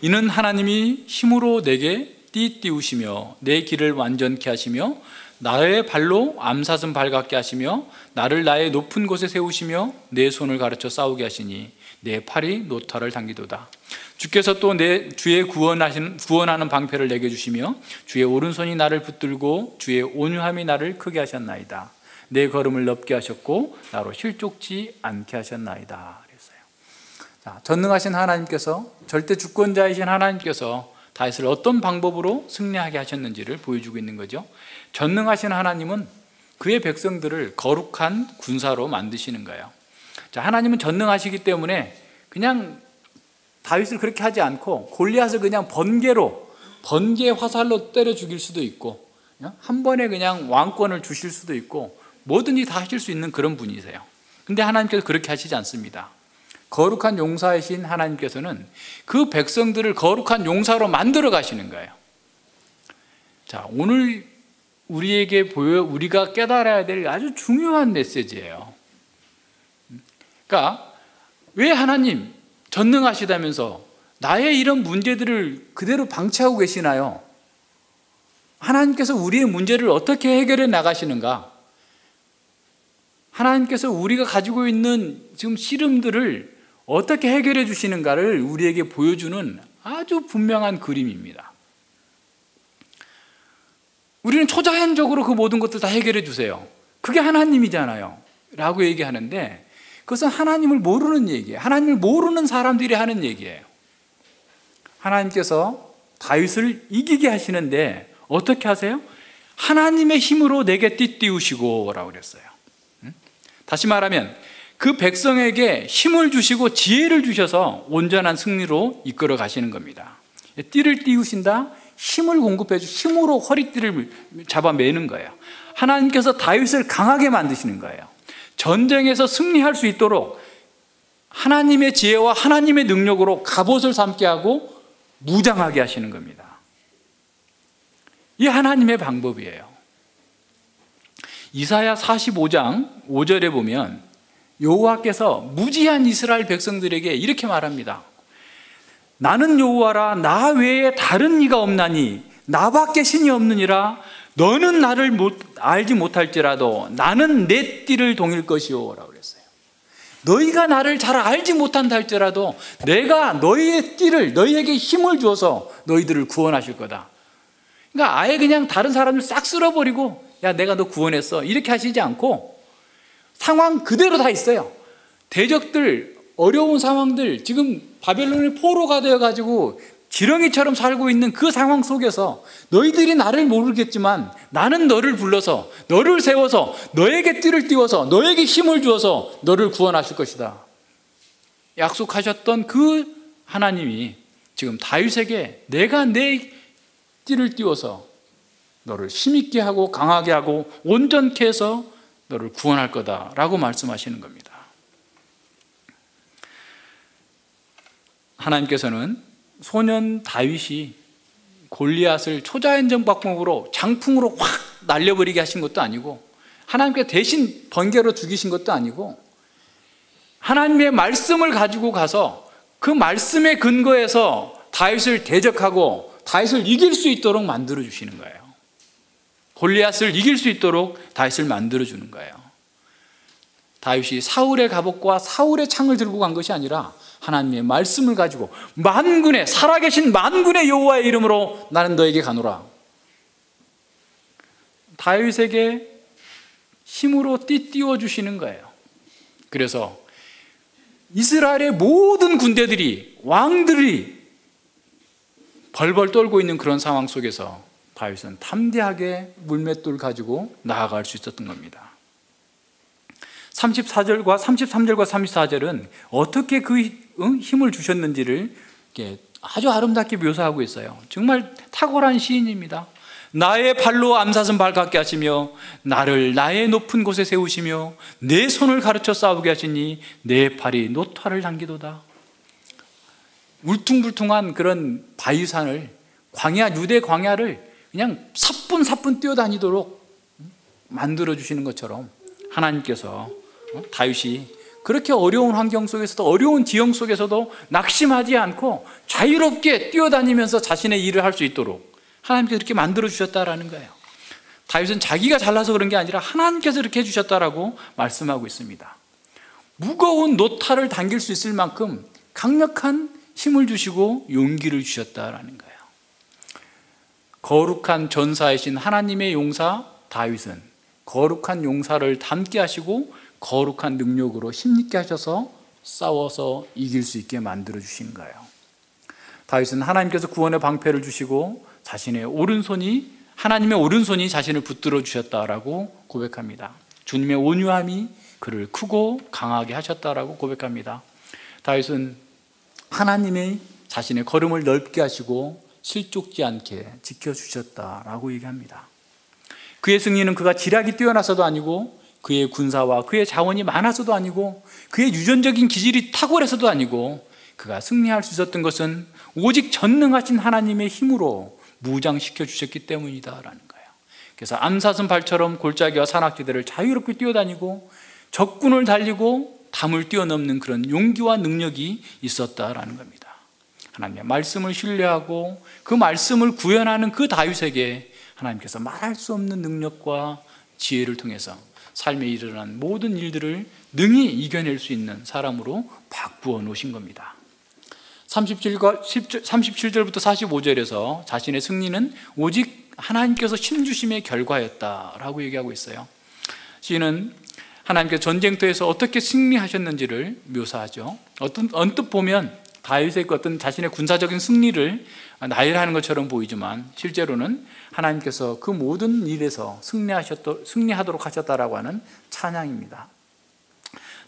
이는 하나님이 힘으로 내게 띠띠우시며 내 길을 완전케 하시며 나의 발로 암사슴 발같게 하시며 나를 나의 높은 곳에 세우시며 내 손을 가르쳐 싸우게 하시니 내 팔이 노타를 당기도다. 주께서 또 내 주의 구원하는 방패를 내게 주시며 주의 오른손이 나를 붙들고 주의 온유함이 나를 크게 하셨나이다. 내 걸음을 넓게 하셨고 나로 실족지 않게 하셨나이다. 그랬어요. 자, 전능하신 하나님께서, 절대 주권자이신 하나님께서 다윗을 어떤 방법으로 승리하게 하셨는지를 보여주고 있는 거죠. 전능하신 하나님은 그의 백성들을 거룩한 군사로 만드시는 거예요. 자, 하나님은 전능하시기 때문에 그냥 다윗을 그렇게 하지 않고 골리앗을 그냥 번개 화살로 때려 죽일 수도 있고, 한 번에 그냥 왕권을 주실 수도 있고, 뭐든지 다 하실 수 있는 그런 분이세요. 근데 하나님께서 그렇게 하시지 않습니다. 거룩한 용사이신 하나님께서는 그 백성들을 거룩한 용사로 만들어 가시는 거예요. 자, 오늘 우리가 깨달아야 될 아주 중요한 메시지예요. 그러니까 왜 하나님 전능하시다면서 나의 이런 문제들을 그대로 방치하고 계시나요? 하나님께서 우리의 문제를 어떻게 해결해 나가시는가? 하나님께서 우리가 가지고 있는 지금 씨름들을 어떻게 해결해 주시는가를 우리에게 보여주는 아주 분명한 그림입니다. 우리는 초자연적으로 그 모든 것들 다 해결해 주세요, 그게 하나님이잖아요 라고 얘기하는데, 그것은 하나님을 모르는 얘기예요. 하나님을 모르는 사람들이 하는 얘기예요. 하나님께서 다윗을 이기게 하시는데 어떻게 하세요? 하나님의 힘으로 내게 띠띠우시고 라고 그랬어요. 다시 말하면 그 백성에게 힘을 주시고 지혜를 주셔서 온전한 승리로 이끌어 가시는 겁니다. 띠를 띄우신다, 힘을 공급해 주시고 힘으로 허리띠를 잡아 매는 거예요. 하나님께서 다윗을 강하게 만드시는 거예요. 전쟁에서 승리할 수 있도록 하나님의 지혜와 하나님의 능력으로 갑옷을 삼게 하고 무장하게 하시는 겁니다. 이 하나님의 방법이에요. 이사야 45장 5절에 보면 여호와께서 무지한 이스라엘 백성들에게 이렇게 말합니다. 나는 여호와라, 나 외에 다른 이가 없나니 나밖에 신이 없느니라. 너는 나를 알지 못할지라도 나는 내 띠를 동일 것이요 라고 그랬어요. 너희가 나를 잘 알지 못한다 할지라도 내가 너희의 띠를, 너희에게 힘을 주어서 너희들을 구원하실 거다. 그러니까 아예 그냥 다른 사람을 싹 쓸어버리고 야 내가 너 구원했어 이렇게 하시지 않고 상황 그대로 다 있어요. 대적들, 어려운 상황들, 지금 바벨론의 포로가 되어가지고 지렁이처럼 살고 있는 그 상황 속에서 너희들이 나를 모르겠지만 나는 너를 불러서 너를 세워서 너에게 띠를 띄워서 너에게 힘을 주어서 너를 구원하실 것이다. 약속하셨던 그 하나님이 지금 다윗에게 내가 내 띠를 띄워서 너를 힘있게 하고 강하게 하고 온전케 해서 너를 구원할 거다라고 말씀하시는 겁니다. 하나님께서는 소년 다윗이 골리앗을 초자연적 방법으로 장풍으로 확 날려버리게 하신 것도 아니고 하나님께 대신 번개로 죽이신 것도 아니고 하나님의 말씀을 가지고 가서 그 말씀의 근거에서 다윗을 대적하고 다윗을 이길 수 있도록 만들어 주시는 거예요. 골리앗을 이길 수 있도록 다윗을 만들어 주는 거예요. 다윗이 사울의 갑옷과 사울의 창을 들고 간 것이 아니라 하나님의 말씀을 가지고 만군의, 살아계신 만군의 여호와의 이름으로 나는 너에게 가노라. 다윗에게 힘으로 띠띠워 주시는 거예요. 그래서 이스라엘의 모든 군대들이, 왕들이 벌벌 떨고 있는 그런 상황 속에서 다윗은 담대하게 물맷돌 가지고 나아갈 수 있었던 겁니다. 34절과 33절과 34절은 어떻게 그 힘을 주셨는지를 아주 아름답게 묘사하고 있어요. 정말 탁월한 시인입니다. 나의 발로 암사슴 발갛게 하시며 나를 나의 높은 곳에 세우시며 내 손을 가르쳐 싸우게 하시니 내 팔이 노타를 당기도다. 울퉁불퉁한 그런 바위산을, 광야, 유대 광야를 그냥 사뿐사뿐 뛰어다니도록 만들어 주시는 것처럼 하나님께서 다윗이 그렇게 어려운 환경 속에서도, 어려운 지형 속에서도 낙심하지 않고 자유롭게 뛰어다니면서 자신의 일을 할 수 있도록 하나님께서 이렇게 만들어 주셨다라는 거예요. 다윗은 자기가 잘나서 그런 게 아니라 하나님께서 이렇게 해주셨다라고 말씀하고 있습니다. 무거운 노타를 당길 수 있을 만큼 강력한 힘을 주시고 용기를 주셨다라는 거예요. 거룩한 전사이신 하나님의 용사 다윗은 거룩한 용사를 닮게 하시고 거룩한 능력으로 힘있게 하셔서 싸워서 이길 수 있게 만들어 주신 거예요. 다윗은 하나님께서 구원의 방패를 주시고 자신의 오른손이, 하나님의 오른손이 자신을 붙들어 주셨다라고 고백합니다. 주님의 온유함이 그를 크고 강하게 하셨다라고 고백합니다. 다윗은 하나님의 자신의 걸음을 넓게 하시고 실족지 않게 지켜주셨다라고 얘기합니다. 그의 승리는 그가 지략이 뛰어나서도 아니고 그의 군사와 그의 자원이 많아서도 아니고 그의 유전적인 기질이 탁월해서도 아니고 그가 승리할 수 있었던 것은 오직 전능하신 하나님의 힘으로 무장시켜 주셨기 때문이다라는 거예요. 그래서 암사슴 발처럼 골짜기와 산악지대를 자유롭게 뛰어다니고 적군을 달리고 담을 뛰어넘는 그런 용기와 능력이 있었다라는 겁니다. 하나님의 말씀을 신뢰하고 그 말씀을 구현하는 그 다윗에게 하나님께서 말할 수 없는 능력과 지혜를 통해서 삶에 일어난 모든 일들을 능히 이겨낼 수 있는 사람으로 바꾸어 놓으신 겁니다. 37절부터 45절에서 자신의 승리는 오직 하나님께서 힘주심의 결과였다라고 얘기하고 있어요. 시인은 하나님께서 전쟁터에서 어떻게 승리하셨는지를 묘사하죠. 언뜻 보면 다윗의 어떤 자신의 군사적인 승리를 나열하는 것처럼 보이지만 실제로는 하나님께서 그 모든 일에서 승리하도록 하셨다라고 하는 찬양입니다.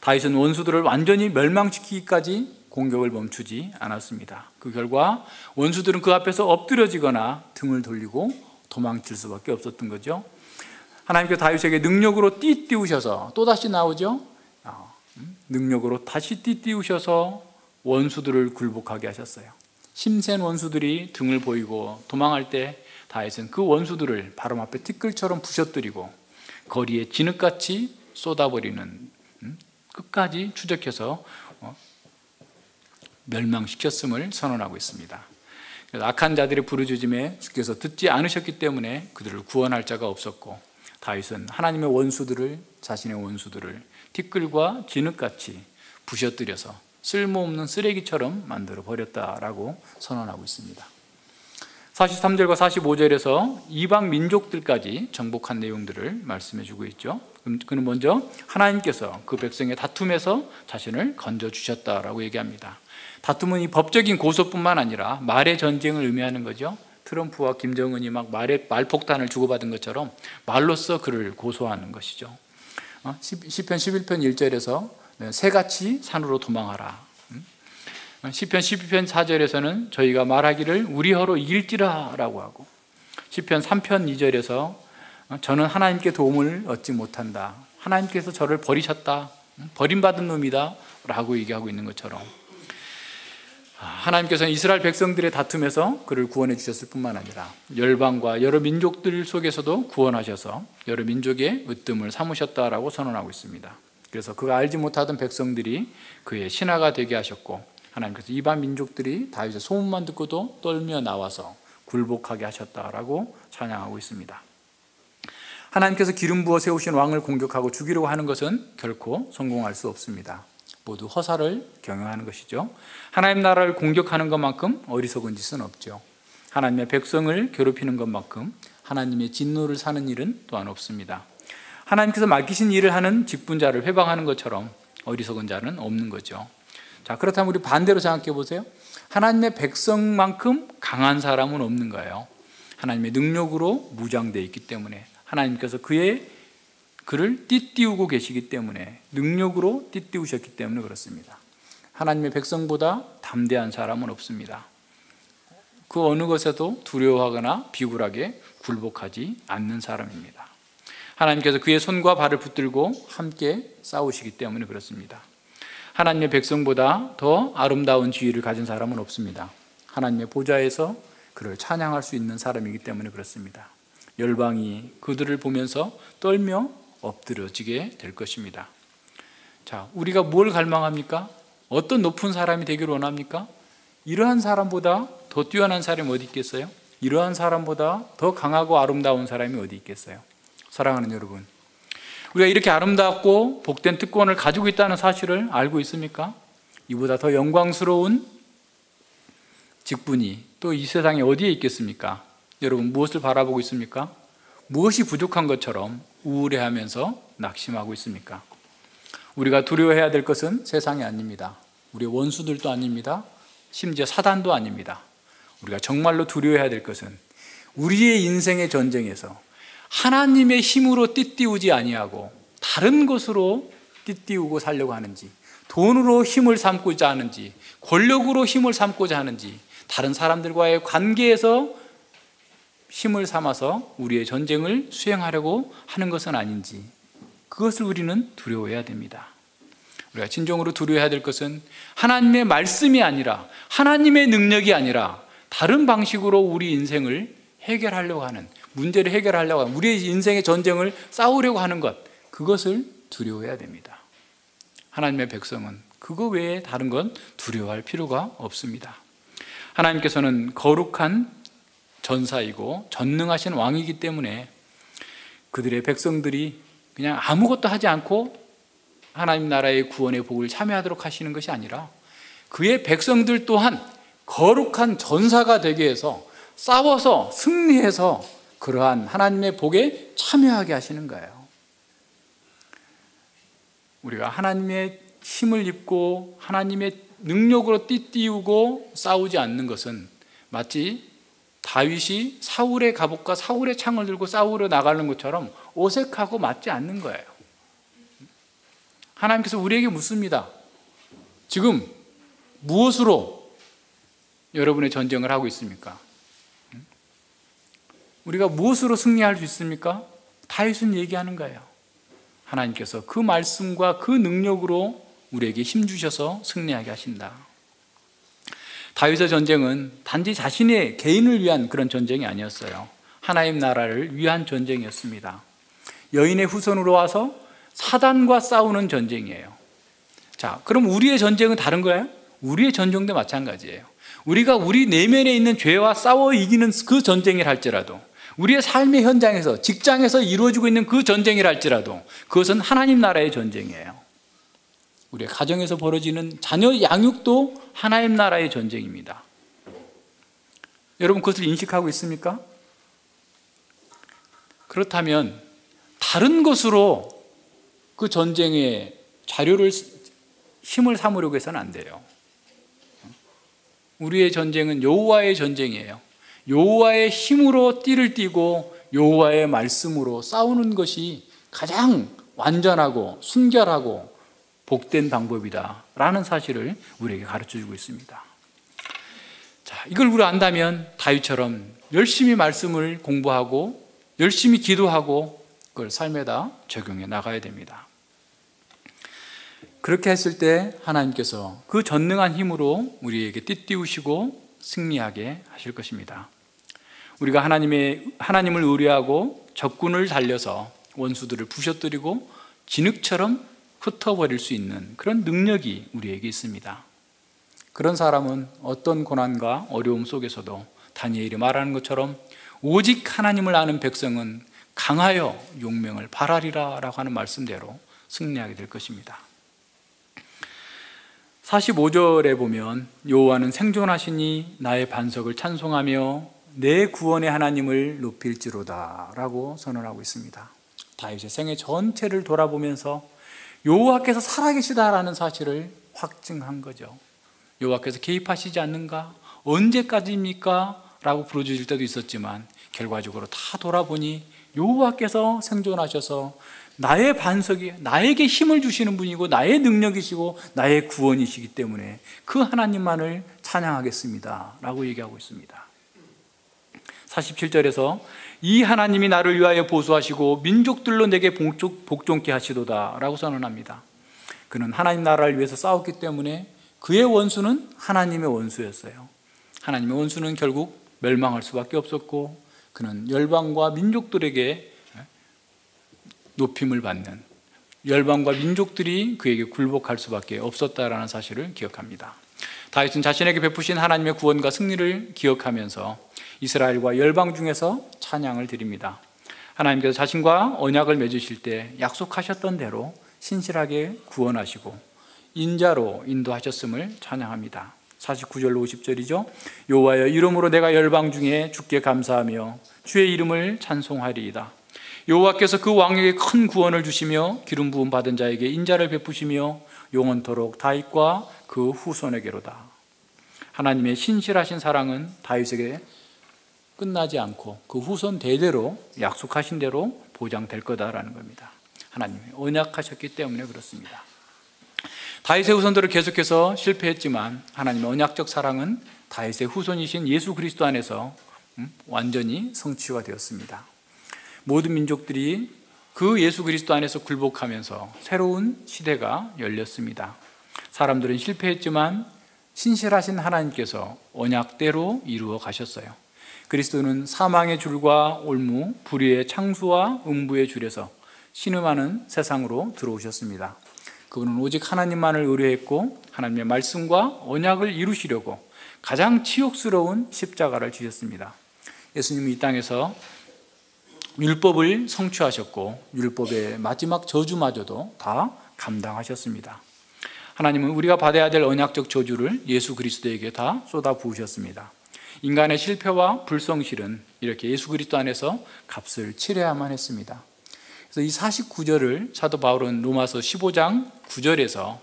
다윗은 원수들을 완전히 멸망시키기까지 공격을 멈추지 않았습니다. 그 결과 원수들은 그 앞에서 엎드려지거나 등을 돌리고 도망칠 수밖에 없었던 거죠. 하나님께서 다윗에게 능력으로 띠띠우셔서, 또다시 나오죠. 능력으로 다시 띠띠우셔서 원수들을 굴복하게 하셨어요. 힘센 원수들이 등을 보이고 도망할 때 다윗은 그 원수들을 바로 앞에 티끌처럼 부셔뜨리고 거리에 진흙같이 쏟아버리는 끝까지 추적해서 멸망시켰음을 선언하고 있습니다. 그래서 악한 자들의 부르짖음에 주께서 듣지 않으셨기 때문에 그들을 구원할 자가 없었고, 다윗은 하나님의 원수들을, 자신의 원수들을 티끌과 진흙같이 부셔뜨려서 쓸모없는 쓰레기처럼 만들어 버렸다라고 선언하고 있습니다. 43절과 45절에서 이방 민족들까지 정복한 내용들을 말씀해 주고 있죠. 그는 먼저 하나님께서 그 백성의 다툼에서 자신을 건져주셨다라고 얘기합니다. 다툼은 이 법적인 고소뿐만 아니라 말의 전쟁을 의미하는 거죠. 트럼프와 김정은이 막 말폭탄을 주고받은 것처럼 말로써 그를 고소하는 것이죠. 시편 11편 1절에서 새같이 산으로 도망하라. 시편 12편 4절에서는 저희가 말하기를 우리 혀로 이길지라 라고 하고, 시편 3편 2절에서 저는 하나님께 도움을 얻지 못한다, 하나님께서 저를 버리셨다, 버림받은 놈이다 라고 얘기하고 있는 것처럼, 하나님께서는 이스라엘 백성들의 다툼에서 그를 구원해 주셨을 뿐만 아니라 열방과 여러 민족들 속에서도 구원하셔서 여러 민족의 으뜸을 삼으셨다라고 선언하고 있습니다. 그래서 그가 알지 못하던 백성들이 그의 신하가 되게 하셨고, 하나님께서 이방 민족들이 다윗의 소문만 듣고도 떨며 나와서 굴복하게 하셨다라고 찬양하고 있습니다. 하나님께서 기름 부어 세우신 왕을 공격하고 죽이려고 하는 것은 결코 성공할 수 없습니다. 모두 허사를 경영하는 것이죠. 하나님 나라를 공격하는 것만큼 어리석은 짓은 없죠. 하나님의 백성을 괴롭히는 것만큼 하나님의 진노를 사는 일은 또한 없습니다. 하나님께서 맡기신 일을 하는 직분자를 회방하는 것처럼 어리석은 자는 없는 거죠. 자, 그렇다면 우리 반대로 생각해 보세요. 하나님의 백성만큼 강한 사람은 없는 거예요. 하나님의 능력으로 무장되어 있기 때문에, 하나님께서 그를 띠띠우고 계시기 때문에, 능력으로 띠띠우셨기 때문에 그렇습니다. 하나님의 백성보다 담대한 사람은 없습니다. 그 어느 것에도 두려워하거나 비굴하게 굴복하지 않는 사람입니다. 하나님께서 그의 손과 발을 붙들고 함께 싸우시기 때문에 그렇습니다. 하나님의 백성보다 더 아름다운 지위를 가진 사람은 없습니다. 하나님의 보좌에서 그를 찬양할 수 있는 사람이기 때문에 그렇습니다. 열방이 그들을 보면서 떨며 엎드려지게 될 것입니다. 자, 우리가 뭘 갈망합니까? 어떤 높은 사람이 되기를 원합니까? 이러한 사람보다 더 뛰어난 사람이 어디 있겠어요? 이러한 사람보다 더 강하고 아름다운 사람이 어디 있겠어요? 사랑하는 여러분, 우리가 이렇게 아름답고 복된 특권을 가지고 있다는 사실을 알고 있습니까? 이보다 더 영광스러운 직분이 또 이 세상에 어디에 있겠습니까? 여러분, 무엇을 바라보고 있습니까? 무엇이 부족한 것처럼 우울해하면서 낙심하고 있습니까? 우리가 두려워해야 될 것은 세상이 아닙니다. 우리의 원수들도 아닙니다. 심지어 사단도 아닙니다. 우리가 정말로 두려워해야 될 것은 우리의 인생의 전쟁에서 하나님의 힘으로 띠띠우지 아니하고 다른 것으로 띠띠우고 살려고 하는지, 돈으로 힘을 삼고자 하는지, 권력으로 힘을 삼고자 하는지, 다른 사람들과의 관계에서 힘을 삼아서 우리의 전쟁을 수행하려고 하는 것은 아닌지, 그것을 우리는 두려워해야 됩니다. 우리가 진정으로 두려워해야 될 것은 하나님의 말씀이 아니라, 하나님의 능력이 아니라 다른 방식으로 우리 인생을 해결하려고 하는, 문제를 해결하려고 하는, 우리의 인생의 전쟁을 싸우려고 하는 것, 그것을 두려워해야 됩니다. 하나님의 백성은 그거 외에 다른 건 두려워할 필요가 없습니다. 하나님께서는 거룩한 전사이고 전능하신 왕이기 때문에 그들의 백성들이 그냥 아무것도 하지 않고 하나님 나라의 구원의 복을 참여하도록 하시는 것이 아니라 그의 백성들 또한 거룩한 전사가 되게 해서 싸워서 승리해서 그러한 하나님의 복에 참여하게 하시는 거예요. 우리가 하나님의 힘을 입고 하나님의 능력으로 띠띠우고 싸우지 않는 것은 마치 다윗이 사울의 갑옷과 사울의 창을 들고 싸우러 나가는 것처럼 어색하고 맞지 않는 거예요. 하나님께서 우리에게 묻습니다. 지금 무엇으로 여러분의 전쟁을 하고 있습니까? 우리가 무엇으로 승리할 수 있습니까? 다윗은 얘기하는 거예요. 하나님께서 그 말씀과 그 능력으로 우리에게 힘주셔서 승리하게 하신다. 다윗의 전쟁은 단지 자신의 개인을 위한 그런 전쟁이 아니었어요. 하나님 나라를 위한 전쟁이었습니다. 여인의 후손으로 와서 사단과 싸우는 전쟁이에요. 자, 그럼 우리의 전쟁은 다른 거예요? 우리의 전쟁도 마찬가지예요. 우리가 우리 내면에 있는 죄와 싸워 이기는 그 전쟁이라 할지라도, 우리의 삶의 현장에서, 직장에서 이루어지고 있는 그 전쟁이라 할지라도 그것은 하나님 나라의 전쟁이에요. 우리의 가정에서 벌어지는 자녀 양육도 하나님 나라의 전쟁입니다. 여러분 그것을 인식하고 있습니까? 그렇다면 다른 것으로 그 전쟁의 자료를, 힘을 삼으려고 해서는 안 돼요. 우리의 전쟁은 여호와의 전쟁이에요. 여호와의 힘으로 띠를 띠고 여호와의 말씀으로 싸우는 것이 가장 완전하고 순결하고 복된 방법이다라는 사실을 우리에게 가르쳐주고 있습니다. 자, 이걸 우리가 안다면 다윗처럼 열심히 말씀을 공부하고 열심히 기도하고 그걸 삶에다 적용해 나가야 됩니다. 그렇게 했을 때 하나님께서 그 전능한 힘으로 우리에게 띠띠우시고 승리하게 하실 것입니다. 우리가 하나님을 의뢰하고 적군을 달려서 원수들을 부셔뜨리고 진흙처럼 흩어버릴 수 있는 그런 능력이 우리에게 있습니다. 그런 사람은 어떤 고난과 어려움 속에서도 다니엘이 말하는 것처럼 오직 하나님을 아는 백성은 강하여 용명을 발하리라 라고 하는 말씀대로 승리하게 될 것입니다. 45절에 보면 여호와는 생존하시니 나의 반석을 찬송하며 내 구원의 하나님을 높일지로다 라고 선언하고 있습니다. 다윗의 생애 전체를 돌아보면서 여호와께서 살아계시다라는 사실을 확증한 거죠. 여호와께서 개입하시지 않는가? 언제까지입니까? 라고 부르짖을 때도 있었지만 결과적으로 다 돌아보니 여호와께서 생존하셔서 나의 반석이, 나에게 힘을 주시는 분이고 나의 능력이시고 나의 구원이시기 때문에 그 하나님만을 찬양하겠습니다 라고 얘기하고 있습니다. 47절에서 이 하나님이 나를 위하여 보수하시고 민족들로 내게 복종케 하시도다 라고 선언합니다. 그는 하나님 나라를 위해서 싸웠기 때문에 그의 원수는 하나님의 원수였어요. 하나님의 원수는 결국 멸망할 수밖에 없었고 그는 열방과 민족들에게 높임을 받는, 열방과 민족들이 그에게 굴복할 수밖에 없었다라는 사실을 기억합니다. 다윗은 자신에게 베푸신 하나님의 구원과 승리를 기억하면서 이스라엘과 열방 중에서 찬양을 드립니다. 하나님께서 자신과 언약을 맺으실 때 약속하셨던 대로 신실하게 구원하시고 인자로 인도하셨음을 찬양합니다. 49절로 50절이죠. 여호와여, 이름으로 내가 열방 중에 주께 감사하며 주의 이름을 찬송하리이다. 여호와께서 그 왕에게 큰 구원을 주시며 기름 부음 받은 자에게 인자를 베푸시며 영원토록 다윗과 그 후손에게로다. 하나님의 신실하신 사랑은 다윗에게 끝나지 않고 그 후손 대대로 약속하신 대로 보장될 거다라는 겁니다. 하나님이 언약하셨기 때문에 그렇습니다. 다윗의 후손들을 계속해서 실패했지만 하나님의 언약적 사랑은 다윗의 후손이신 예수 그리스도 안에서 완전히 성취가 되었습니다. 모든 민족들이 그 예수 그리스도 안에서 굴복하면서 새로운 시대가 열렸습니다. 사람들은 실패했지만 신실하신 하나님께서 언약대로 이루어 가셨어요. 그리스도는 사망의 줄과 올무, 불의의 창수와 음부의 줄에서 신음하는 세상으로 들어오셨습니다. 그분은 오직 하나님만을 의뢰했고 하나님의 말씀과 언약을 이루시려고 가장 치욕스러운 십자가를 지셨습니다. 예수님은 이 땅에서 율법을 성취하셨고 율법의 마지막 저주마저도 다 감당하셨습니다. 하나님은 우리가 받아야 될 언약적 저주를 예수 그리스도에게 다 쏟아 부으셨습니다. 인간의 실패와 불성실은 이렇게 예수 그리스도 안에서 값을 치러야만 했습니다. 그래서 이 49절을 사도 바울은 로마서 15장 9절에서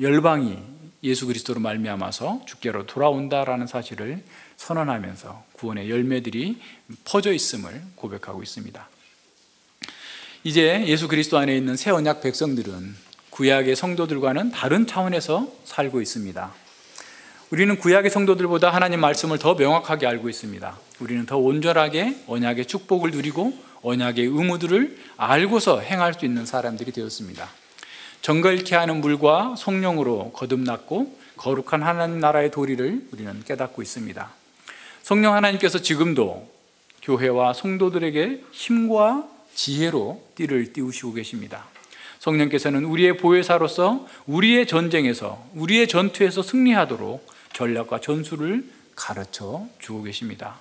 열방이 예수 그리스도로 말미암아서 주께로 돌아온다라는 사실을 선언하면서 구원의 열매들이 퍼져 있음을 고백하고 있습니다. 이제 예수 그리스도 안에 있는 새 언약 백성들은 구약의 성도들과는 다른 차원에서 살고 있습니다. 우리는 구약의 성도들보다 하나님 말씀을 더 명확하게 알고 있습니다. 우리는 더 온전하게 언약의 축복을 누리고 언약의 의무들을 알고서 행할 수 있는 사람들이 되었습니다. 정결케 하는 물과 성령으로 거듭났고 거룩한 하나님 나라의 도리를 우리는 깨닫고 있습니다. 성령 하나님께서 지금도 교회와 성도들에게 힘과 지혜로 띠를 띄우시고 계십니다. 성령께서는 우리의 보혜사로서 우리의 전쟁에서, 우리의 전투에서 승리하도록 전략과 전술을 가르쳐 주고 계십니다.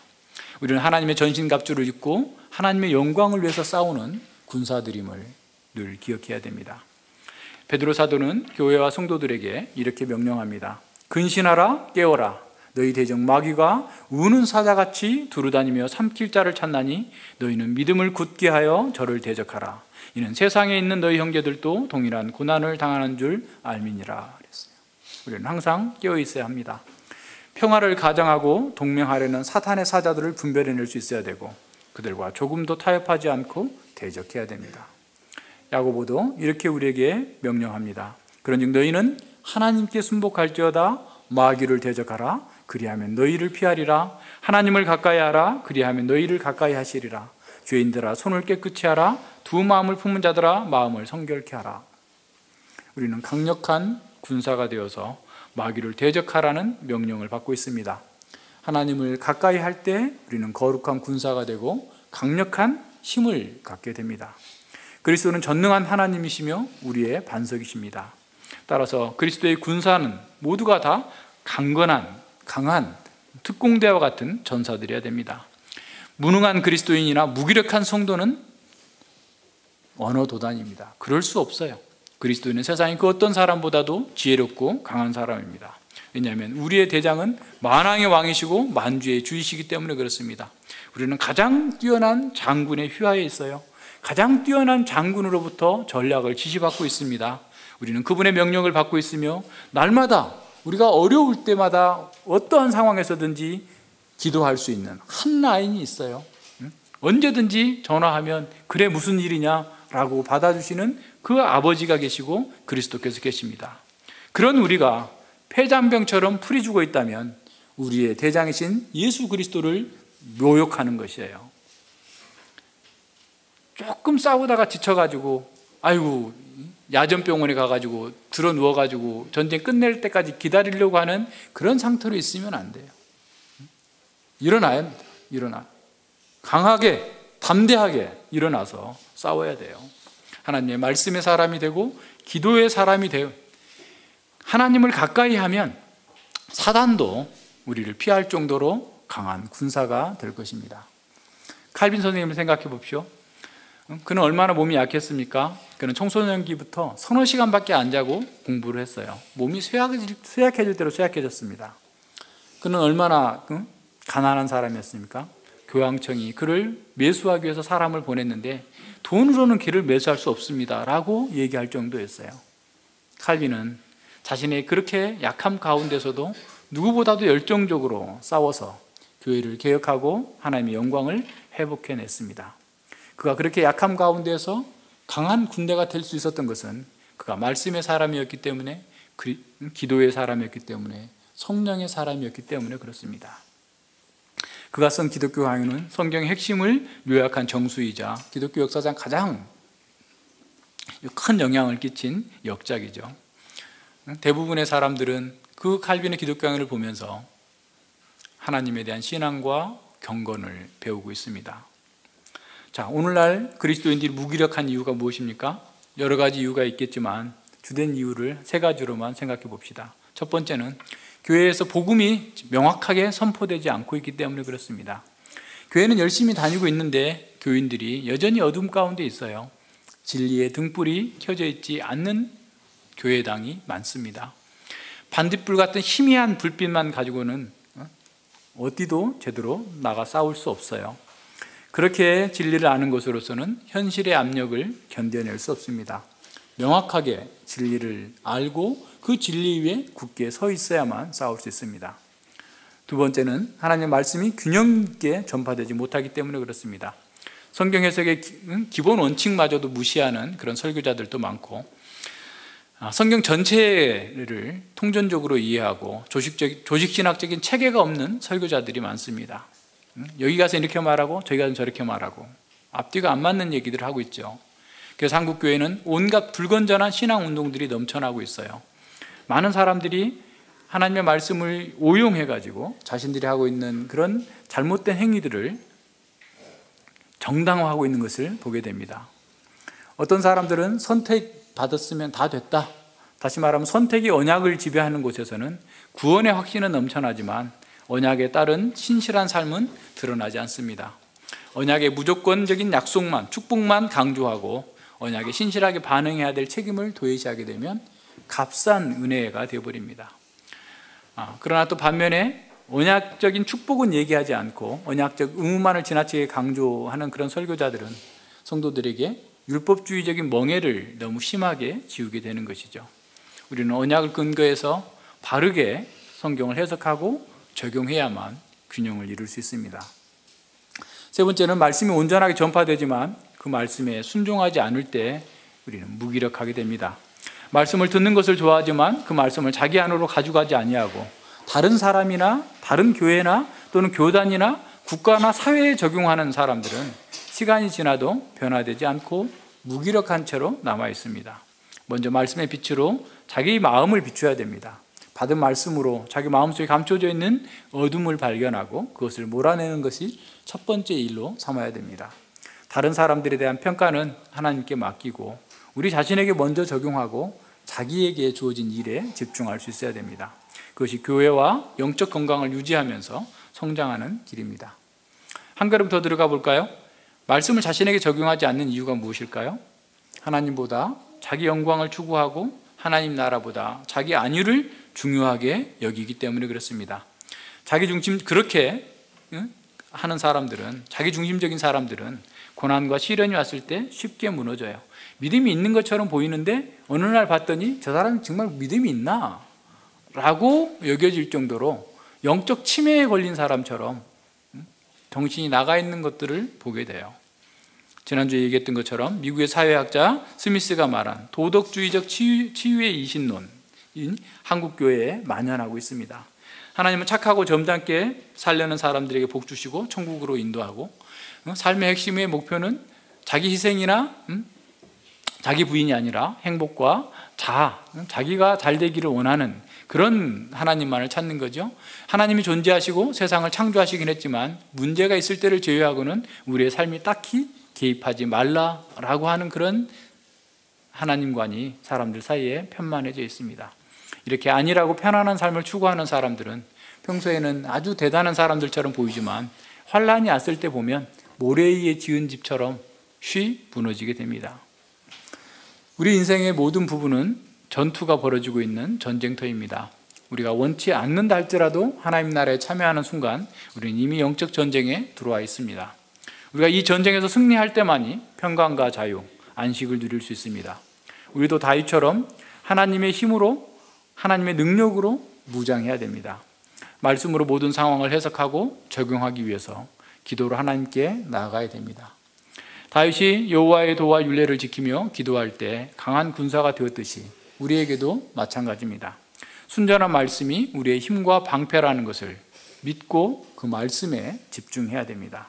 우리는 하나님의 전신갑주를 입고 하나님의 영광을 위해서 싸우는 군사들임을 늘 기억해야 됩니다. 베드로 사도는 교회와 성도들에게 이렇게 명령합니다. 근신하라, 깨어라. 너희 대적 마귀가 우는 사자같이 두루다니며 삼킬 자를 찾나니 너희는 믿음을 굳게 하여 저를 대적하라. 이는 세상에 있는 너희 형제들도 동일한 고난을 당하는 줄 알미니라 그랬어요. 우리는 항상 깨어 있어야 합니다. 평화를 가정하고 동맹하려는 사탄의 사자들을 분별해낼 수 있어야 되고 그들과 조금도 타협하지 않고 대적해야 됩니다. 야고보도 이렇게 우리에게 명령합니다. 그런즉 너희는 하나님께 순복할지어다. 마귀를 대적하라. 그리하면 너희를 피하리라. 하나님을 가까이 하라. 그리하면 너희를 가까이 하시리라. 죄인들아 손을 깨끗이 하라. 두 마음을 품은 자들아 마음을 성결케 하라. 우리는 강력한 군사가 되어서 마귀를 대적하라는 명령을 받고 있습니다. 하나님을 가까이 할 때 우리는 거룩한 군사가 되고 강력한 힘을 갖게 됩니다. 그리스도는 전능한 하나님이시며 우리의 반석이십니다. 따라서 그리스도의 군사는 모두가 다 강한 특공대와 같은 전사들이어야 됩니다. 무능한 그리스도인이나 무기력한 성도는 언어도단입니다. 그럴 수 없어요. 그리스도인은 세상의 그 어떤 사람보다도 지혜롭고 강한 사람입니다. 왜냐하면 우리의 대장은 만왕의 왕이시고 만주의 주이시기 때문에 그렇습니다. 우리는 가장 뛰어난 장군의 휘하에 있어요. 가장 뛰어난 장군으로부터 전략을 지시받고 있습니다. 우리는 그분의 명령을 받고 있으며 날마다 우리가 어려울 때마다 어떠한 상황에서든지 기도할 수 있는 한 라인이 있어요. 언제든지 전화하면 그래 무슨 일이냐라고 받아주시는 그 아버지가 계시고 그리스도께서 계십니다. 그런 우리가 폐잔병처럼 풀이 죽어 있다면 우리의 대장이신 예수 그리스도를 모욕하는 것이에요. 조금 싸우다가 지쳐가지고 아이고 야전병원에 가가지고 들어 누워가지고 전쟁 끝낼 때까지 기다리려고 하는 그런 상태로 있으면 안 돼요. 일어나야 합니다. 일어나 강하게 담대하게 일어나서 싸워야 돼요. 하나님의 말씀의 사람이 되고 기도의 사람이 되어 하나님을 가까이 하면 사단도 우리를 피할 정도로 강한 군사가 될 것입니다. 칼빈 선생님을 생각해 봅시오. 그는 얼마나 몸이 약했습니까? 그는 청소년기부터 서너 시간밖에 안 자고 공부를 했어요. 몸이 쇠약해질 대로 쇠약해졌습니다. 그는 얼마나 가난한 사람이었습니까? 교황청이 그를 매수하기 위해서 사람을 보냈는데 돈으로는 그를 매수할 수 없습니다 라고 얘기할 정도였어요. 칼빈은 자신의 그렇게 약함 가운데서도 누구보다도 열정적으로 싸워서 교회를 개혁하고 하나님의 영광을 회복해냈습니다. 그가 그렇게 약함 가운데서 강한 군대가 될 수 있었던 것은 그가 말씀의 사람이었기 때문에, 기도의 사람이었기 때문에, 성령의 사람이었기 때문에 그렇습니다. 그가 쓴 기독교 강요는 성경의 핵심을 요약한 정수이자 기독교 역사상 가장 큰 영향을 끼친 역작이죠. 대부분의 사람들은 그 칼빈의 기독교 강요를 보면서 하나님에 대한 신앙과 경건을 배우고 있습니다. 자, 오늘날 그리스도인들이 무기력한 이유가 무엇입니까? 여러 가지 이유가 있겠지만 주된 이유를 세 가지로만 생각해 봅시다. 첫 번째는 교회에서 복음이 명확하게 선포되지 않고 있기 때문에 그렇습니다. 교회는 열심히 다니고 있는데 교인들이 여전히 어둠 가운데 있어요. 진리의 등불이 켜져 있지 않는 교회당이 많습니다. 반딧불 같은 희미한 불빛만 가지고는 어디도 제대로 나가 싸울 수 없어요. 그렇게 진리를 아는 것으로서는 현실의 압력을 견뎌낼 수 없습니다. 명확하게 진리를 알고 그 진리 위에 굳게 서 있어야만 싸울 수 있습니다. 두 번째는 하나님의 말씀이 균형 있게 전파되지 못하기 때문에 그렇습니다. 성경 해석의 기본 원칙마저도 무시하는 그런 설교자들도 많고, 성경 전체를 통전적으로 이해하고 조직신학적인 체계가 없는 설교자들이 많습니다. 여기 가서 이렇게 말하고 저기 가서 저렇게 말하고 앞뒤가 안 맞는 얘기들을 하고 있죠. 그래서 한국 교회는 온갖 불건전한 신앙 운동들이 넘쳐나고 있어요. 많은 사람들이 하나님의 말씀을 오용해가지고 자신들이 하고 있는 그런 잘못된 행위들을 정당화하고 있는 것을 보게 됩니다. 어떤 사람들은 선택 받았으면 다 됐다. 다시 말하면 선택이 언약을 지배하는 곳에서는 구원의 확신은 넘쳐나지만 언약에 따른 신실한 삶은 드러나지 않습니다. 언약의 무조건적인 약속만, 축복만 강조하고 언약에 신실하게 반응해야 될 책임을 도외시하게 되면 값싼 은혜가 되어버립니다. 그러나 또 반면에 언약적인 축복은 얘기하지 않고 언약적 의무만을 지나치게 강조하는 그런 설교자들은 성도들에게 율법주의적인 멍해를 너무 심하게 지우게 되는 것이죠. 우리는 언약을 근거해서 바르게 성경을 해석하고 적용해야만 균형을 이룰 수 있습니다. 세 번째는 말씀이 온전하게 전파되지만 그 말씀에 순종하지 않을 때 우리는 무기력하게 됩니다. 말씀을 듣는 것을 좋아하지만 그 말씀을 자기 안으로 가져가지 아니하고 다른 사람이나 다른 교회나 또는 교단이나 국가나 사회에 적용하는 사람들은 시간이 지나도 변화되지 않고 무기력한 채로 남아 있습니다. 먼저 말씀의 빛으로 자기 마음을 비춰야 됩니다. 받은 말씀으로 자기 마음속에 감춰져 있는 어둠을 발견하고 그것을 몰아내는 것이 첫 번째 일로 삼아야 됩니다. 다른 사람들에 대한 평가는 하나님께 맡기고 우리 자신에게 먼저 적용하고 자기에게 주어진 일에 집중할 수 있어야 됩니다. 그것이 교회와 영적 건강을 유지하면서 성장하는 길입니다. 한 걸음 더 들어가 볼까요? 말씀을 자신에게 적용하지 않는 이유가 무엇일까요? 하나님보다 자기 영광을 추구하고 하나님 나라보다 자기 안위를 중요하게 여기기 때문에 그렇습니다. 그렇게 하는 사람들은, 자기 중심적인 사람들은 고난과 시련이 왔을 때 쉽게 무너져요. 믿음이 있는 것처럼 보이는데 어느 날 봤더니 저 사람이 정말 믿음이 있나? 라고 여겨질 정도로 영적 치매에 걸린 사람처럼 정신이 나가 있는 것들을 보게 돼요. 지난주에 얘기했던 것처럼 미국의 사회학자 스미스가 말한 도덕주의적 치유의 이신론인 한국교회에 만연하고 있습니다. 하나님은 착하고 점잖게 살려는 사람들에게 복 주시고 천국으로 인도하고 삶의 핵심의 목표는 자기 희생이나 자기 부인이 아니라 행복과 자기가 잘 되기를 원하는 그런 하나님만을 찾는 거죠. 하나님이 존재하시고 세상을 창조하시긴 했지만 문제가 있을 때를 제외하고는 우리의 삶이 딱히 개입하지 말라라고 하는 그런 하나님관이 사람들 사이에 편만해져 있습니다. 이렇게 안일하고 편안한 삶을 추구하는 사람들은 평소에는 아주 대단한 사람들처럼 보이지만 환란이 왔을 때 보면 모래 위에 지은 집처럼 쉬 무너지게 됩니다. 우리 인생의 모든 부분은 전투가 벌어지고 있는 전쟁터입니다. 우리가 원치 않는다 할지라도 하나님 나라에 참여하는 순간 우리는 이미 영적 전쟁에 들어와 있습니다. 우리가 이 전쟁에서 승리할 때만이 평강과 자유, 안식을 누릴 수 있습니다. 우리도 다윗처럼 하나님의 힘으로, 하나님의 능력으로 무장해야 됩니다. 말씀으로 모든 상황을 해석하고 적용하기 위해서 기도로 하나님께 나아가야 됩니다. 다윗이 여호와의 도와 율례를 지키며 기도할 때 강한 군사가 되었듯이 우리에게도 마찬가지입니다. 순전한 말씀이 우리의 힘과 방패라는 것을 믿고 그 말씀에 집중해야 됩니다.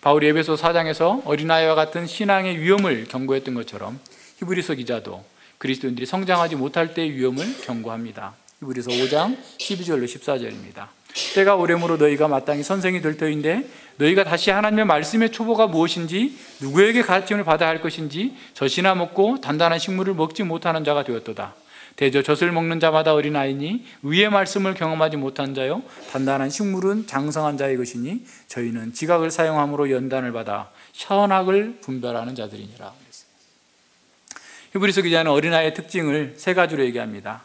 바울이 에베소 4장에서 어린아이와 같은 신앙의 위험을 경고했던 것처럼 히브리서 기자도 그리스도인들이 성장하지 못할 때의 위험을 경고합니다. 히브리서 5장 12절로 14절입니다. 때가 오래므로 너희가 마땅히 선생이 될 터인데 너희가 다시 하나님의 말씀의 초보가 무엇인지 누구에게 가르침을 받아야 할 것인지 젖이나 먹고 단단한 식물을 먹지 못하는 자가 되었도다. 대저 젖을 먹는 자마다 어린아이니 의의 말씀을 경험하지 못한 자요 단단한 식물은 장성한 자의 것이니 저희는 지각을 사용함으로 연단을 받아 선악을 분별하는 자들이니라. 히브리서 기자는 어린아이의 특징을 세 가지로 얘기합니다.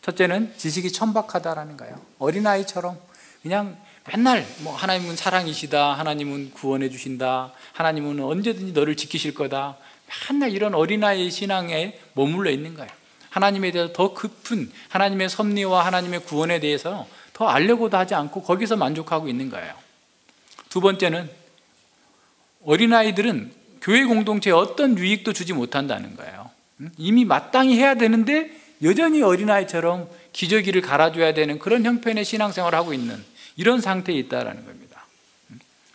첫째는 지식이 천박하다라는 거예요. 어린아이처럼 그냥 맨날 하나님은 사랑이시다, 하나님은 구원해 주신다, 하나님은 언제든지 너를 지키실 거다, 맨날 이런 어린아이의 신앙에 머물러 있는 거예요. 하나님에 대해서 더 깊은 하나님의 섭리와 하나님의 구원에 대해서 더 알려고도 하지 않고 거기서 만족하고 있는 거예요. 두 번째는 어린아이들은 교회 공동체에 어떤 유익도 주지 못한다는 거예요. 이미 마땅히 해야 되는데 여전히 어린아이처럼 기저귀를 갈아줘야 되는 그런 형편의 신앙생활을 하고 있는 이런 상태에 있다는 겁니다.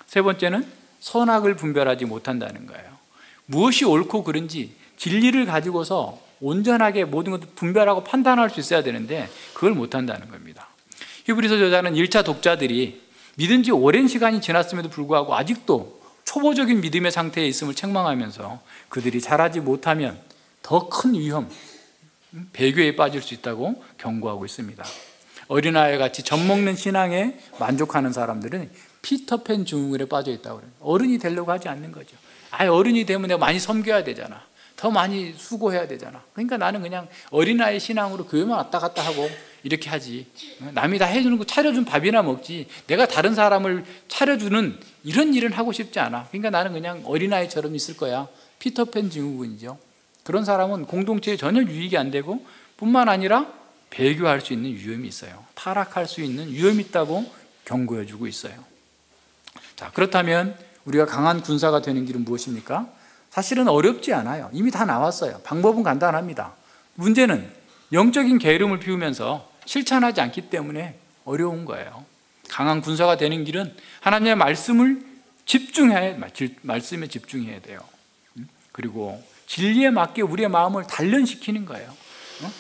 세 번째는 선악을 분별하지 못한다는 거예요. 무엇이 옳고 그른지 진리를 가지고서 온전하게 모든 것을 분별하고 판단할 수 있어야 되는데 그걸 못한다는 겁니다. 히브리서 저자는 1차 독자들이 믿은 지 오랜 시간이 지났음에도 불구하고 아직도 초보적인 믿음의 상태에 있음을 책망하면서 그들이 잘하지 못하면 더 큰 위험, 배교에 빠질 수 있다고 경고하고 있습니다. 어린아이 같이 젖먹는 신앙에 만족하는 사람들은 피터팬 증후군에 빠져 있다고 그래요. 어른이 되려고 하지 않는 거죠. 어른이 되면 내가 많이 섬겨야 되잖아. 더 많이 수고해야 되잖아. 그러니까 나는 그냥 어린아이 신앙으로 교회만 왔다 갔다 하고 이렇게 하지. 남이 다 해주는 거 차려준 밥이나 먹지. 내가 다른 사람을 차려주는 이런 일은 하고 싶지 않아. 그러니까 나는 그냥 어린아이처럼 있을 거야. 피터팬 증후군이죠. 그런 사람은 공동체에 전혀 유익이 안 되고 뿐만 아니라 배교할 수 있는 위험이 있어요. 타락할 수 있는 위험이 있다고 경고해 주고 있어요. 자, 그렇다면 우리가 강한 군사가 되는 길은 무엇입니까? 사실은 어렵지 않아요. 이미 다 나왔어요. 방법은 간단합니다. 문제는 영적인 게으름을 피우면서 실천하지 않기 때문에 어려운 거예요. 강한 군사가 되는 길은 하나님의 말씀을 말씀에 집중해야 돼요. 그리고 진리에 맞게 우리의 마음을 단련시키는 거예요.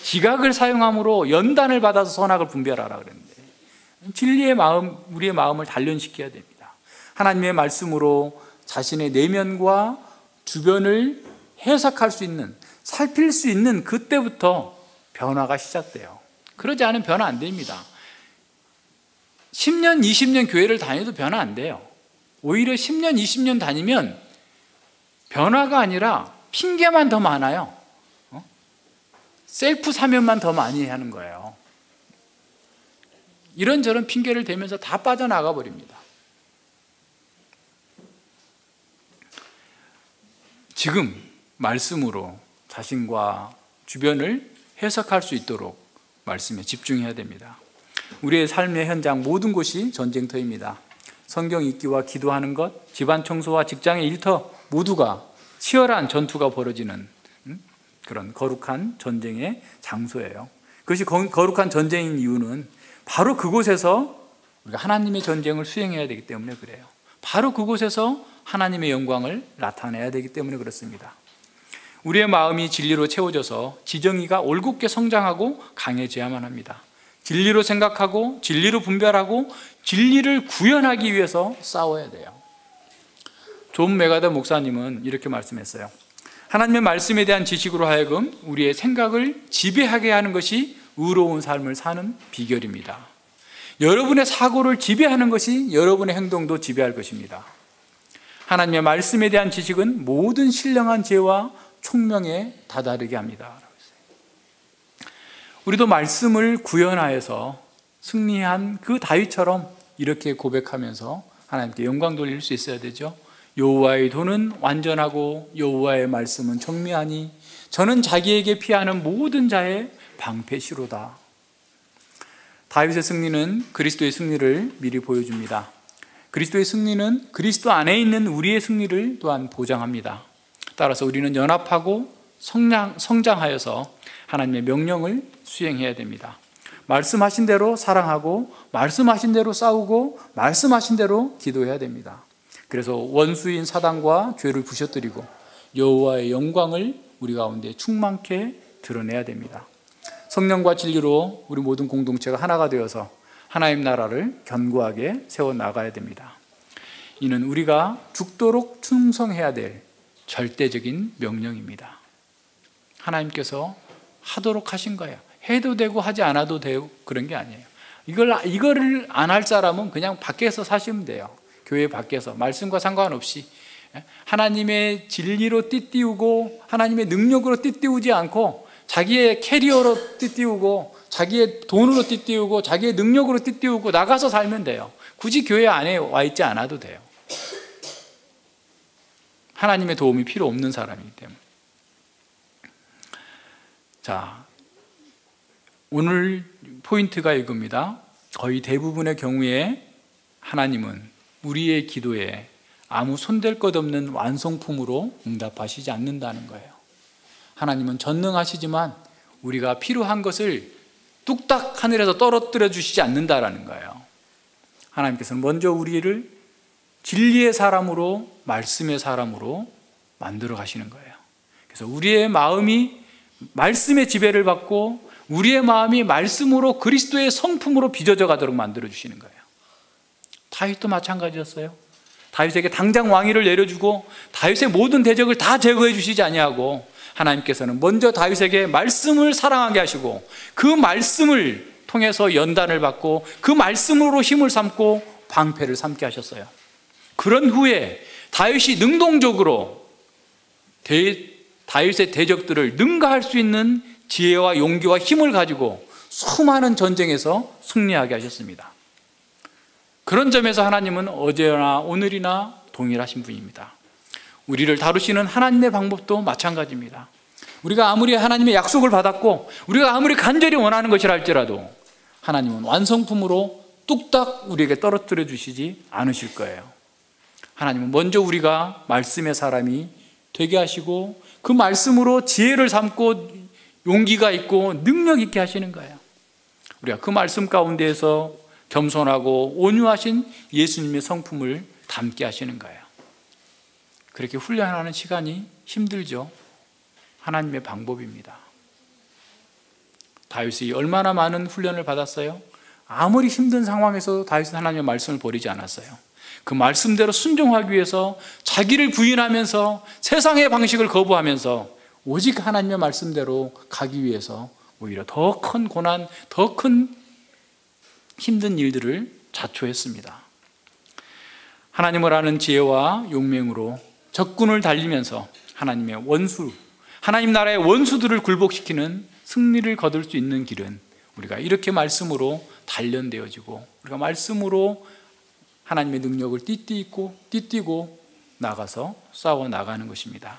지각을 사용함으로 연단을 받아서 선악을 분별하라 그랬는데, 진리의 마음, 우리의 마음을 단련시켜야 됩니다. 하나님의 말씀으로 자신의 내면과 주변을 해석할 수 있는, 살필 수 있는 그때부터 변화가 시작돼요. 그러지 않으면 변화 안 됩니다. 10년, 20년 교회를 다녀도 변화 안 돼요. 오히려 10년, 20년 다니면 변화가 아니라 핑계만 더 많아요. 셀프 사면만 더 많이 하는 거예요. 이런저런 핑계를 대면서 다 빠져나가 버립니다. 지금 말씀으로 자신과 주변을 해석할 수 있도록 말씀에 집중해야 됩니다. 우리의 삶의 현장 모든 곳이 전쟁터입니다. 성경 읽기와 기도하는 것, 집안 청소와 직장의 일터 모두가 치열한 전투가 벌어지는 그런 거룩한 전쟁의 장소예요. 그것이 거룩한 전쟁인 이유는 바로 그곳에서 우리가 하나님의 전쟁을 수행해야 되기 때문에 그래요. 바로 그곳에서 하나님의 영광을 나타내야 되기 때문에 그렇습니다. 우리의 마음이 진리로 채워져서 지정의가 올곧게 성장하고 강해져야만 합니다. 진리로 생각하고 진리로 분별하고 진리를 구현하기 위해서 싸워야 돼요. 존 메가더 목사님은 이렇게 말씀했어요. 하나님의 말씀에 대한 지식으로 하여금 우리의 생각을 지배하게 하는 것이 의로운 삶을 사는 비결입니다. 여러분의 사고를 지배하는 것이 여러분의 행동도 지배할 것입니다. 하나님의 말씀에 대한 지식은 모든 신령한 지혜와 총명에 다다르게 합니다. 우리도 말씀을 구현하여서 승리한 그 다윗처럼 이렇게 고백하면서 하나님께 영광 돌릴 수 있어야 되죠. 여호와의 도는 완전하고 여호와의 말씀은 정미하니 저는 자기에게 피하는 모든 자의 방패시로다. 다윗의 승리는 그리스도의 승리를 미리 보여줍니다. 그리스도의 승리는 그리스도 안에 있는 우리의 승리를 또한 보장합니다. 따라서 우리는 연합하고 성장하여서 하나님의 명령을 수행해야 됩니다. 말씀하신 대로 사랑하고 말씀하신 대로 싸우고 말씀하신 대로 기도해야 됩니다. 그래서 원수인 사단과 죄를 부셔뜨리고 여호와의 영광을 우리 가운데 충만케 드러내야 됩니다. 성령과 진리로 우리 모든 공동체가 하나가 되어서 하나님 나라를 견고하게 세워나가야 됩니다. 이는 우리가 죽도록 충성해야 될 절대적인 명령입니다. 하나님께서 하도록 하신 거예요. 해도 되고 하지 않아도 되고 그런 게 아니에요. 이거를 안 할 사람은 그냥 밖에서 사시면 돼요. 교회 밖에서 말씀과 상관없이 하나님의 진리로 띠띠우고 하나님의 능력으로 띠띠우지 않고 자기의 캐리어로 띠띠우고 자기의 돈으로 띠띠우고 자기의 능력으로 띠띠우고 나가서 살면 돼요. 굳이 교회 안에 와 있지 않아도 돼요. 하나님의 도움이 필요 없는 사람이기 때문에. 자, 오늘 포인트가 이겁니다. 거의 대부분의 경우에 하나님은 우리의 기도에 아무 손댈 것 없는 완성품으로 응답하시지 않는다는 거예요. 하나님은 전능하시지만 우리가 필요한 것을 뚝딱 하늘에서 떨어뜨려 주시지 않는다라는 거예요. 하나님께서는 먼저 우리를 진리의 사람으로 말씀의 사람으로 만들어 가시는 거예요. 그래서 우리의 마음이 말씀의 지배를 받고 우리의 마음이 말씀으로 그리스도의 성품으로 빚어져 가도록 만들어 주시는 거예요. 다윗도 마찬가지였어요. 다윗에게 당장 왕위를 내려주고 다윗의 모든 대적을 다 제거해 주시지 아니하고 하나님께서는 먼저 다윗에게 말씀을 사랑하게 하시고 그 말씀을 통해서 연단을 받고 그 말씀으로 힘을 삼고 방패를 삼게 하셨어요. 그런 후에 다윗이 능동적으로 다윗의 대적들을 능가할 수 있는 지혜와 용기와 힘을 가지고 수많은 전쟁에서 승리하게 하셨습니다. 그런 점에서 하나님은 어제나 오늘이나 동일하신 분입니다. 우리를 다루시는 하나님의 방법도 마찬가지입니다. 우리가 아무리 하나님의 약속을 받았고 우리가 아무리 간절히 원하는 것이라 할지라도 하나님은 완성품으로 뚝딱 우리에게 떨어뜨려 주시지 않으실 거예요. 하나님은 먼저 우리가 말씀의 사람이 되게 하시고 그 말씀으로 지혜를 삼고 용기가 있고 능력 있게 하시는 거예요. 우리가 그 말씀 가운데에서 겸손하고 온유하신 예수님의 성품을 담게 하시는 거예요. 그렇게 훈련하는 시간이 힘들죠. 하나님의 방법입니다. 다윗이 얼마나 많은 훈련을 받았어요? 아무리 힘든 상황에서도 다윗은 하나님의 말씀을 버리지 않았어요. 그 말씀대로 순종하기 위해서 자기를 부인하면서 세상의 방식을 거부하면서 오직 하나님의 말씀대로 가기 위해서 오히려 더 큰 고난, 더 큰 힘든 일들을 자초했습니다. 하나님을 아는 지혜와 용맹으로 적군을 달리면서 하나님의 원수, 하나님 나라의 원수들을 굴복시키는 승리를 거둘 수 있는 길은 우리가 이렇게 말씀으로 단련되어지고 우리가 말씀으로 하나님의 능력을 띠띠고 나가서 싸워 나가는 것입니다.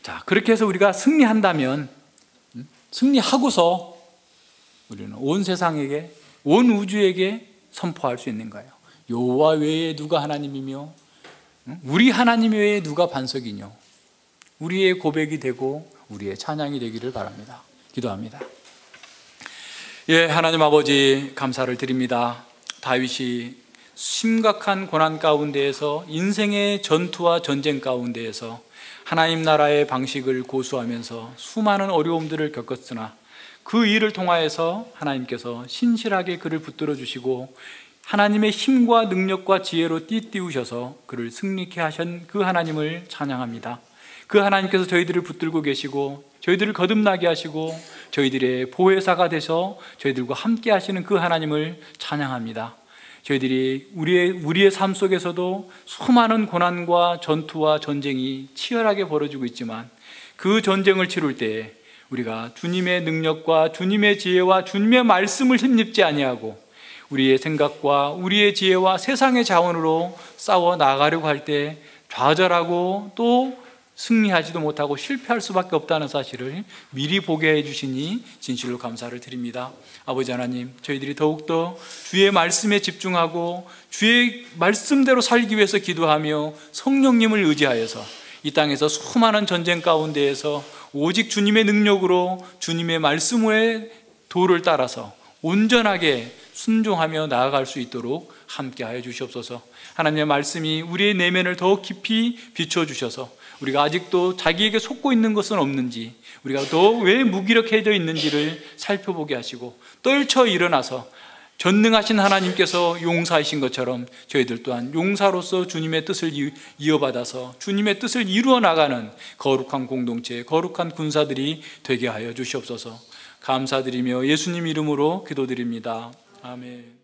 자, 그렇게 해서 우리가 승리한다면 승리하고서 우리는 온 세상에게, 온 우주에게 선포할 수 있는 거예요. 여호와 외에 누가 하나님이며 우리 하나님 외에 누가 반석이뇨. 우리의 고백이 되고 우리의 찬양이 되기를 바랍니다. 기도합니다. 예, 하나님 아버지 감사를 드립니다. 다윗이 심각한 고난 가운데에서 인생의 전투와 전쟁 가운데에서 하나님 나라의 방식을 고수하면서 수많은 어려움들을 겪었으나 그 일을 통하여서 하나님께서 신실하게 그를 붙들어 주시고 하나님의 힘과 능력과 지혜로 띠띠우셔서 그를 승리케 하신 그 하나님을 찬양합니다. 그 하나님께서 저희들을 붙들고 계시고 저희들을 거듭나게 하시고 저희들의 보혜사가 되셔 저희들과 함께 하시는 그 하나님을 찬양합니다. 저희들이 우리의 삶 속에서도 수많은 고난과 전투와 전쟁이 치열하게 벌어지고 있지만 그 전쟁을 치룰 때에 우리가 주님의 능력과 주님의 지혜와 주님의 말씀을 힘입지 아니하고 우리의 생각과 우리의 지혜와 세상의 자원으로 싸워 나가려고 할 때 좌절하고 또 승리하지도 못하고 실패할 수밖에 없다는 사실을 미리 보게 해주시니 진실로 감사를 드립니다. 아버지 하나님, 저희들이 더욱더 주의 말씀에 집중하고 주의 말씀대로 살기 위해서 기도하며 성령님을 의지하여서 이 땅에서 수많은 전쟁 가운데에서 오직 주님의 능력으로 주님의 말씀의 도를 따라서 온전하게 순종하며 나아갈 수 있도록 함께하여 주시옵소서. 하나님의 말씀이 우리의 내면을 더 깊이 비춰주셔서 우리가 아직도 자기에게 속고 있는 것은 없는지, 우리가 더 왜 무기력해져 있는지를 살펴보게 하시고 떨쳐 일어나서 전능하신 하나님께서 용사이신 것처럼 저희들 또한 용사로서 주님의 뜻을 이어받아서 주님의 뜻을 이루어 나가는 거룩한 공동체, 거룩한 군사들이 되게 하여 주시옵소서. 감사드리며 예수님 이름으로 기도드립니다. 아멘.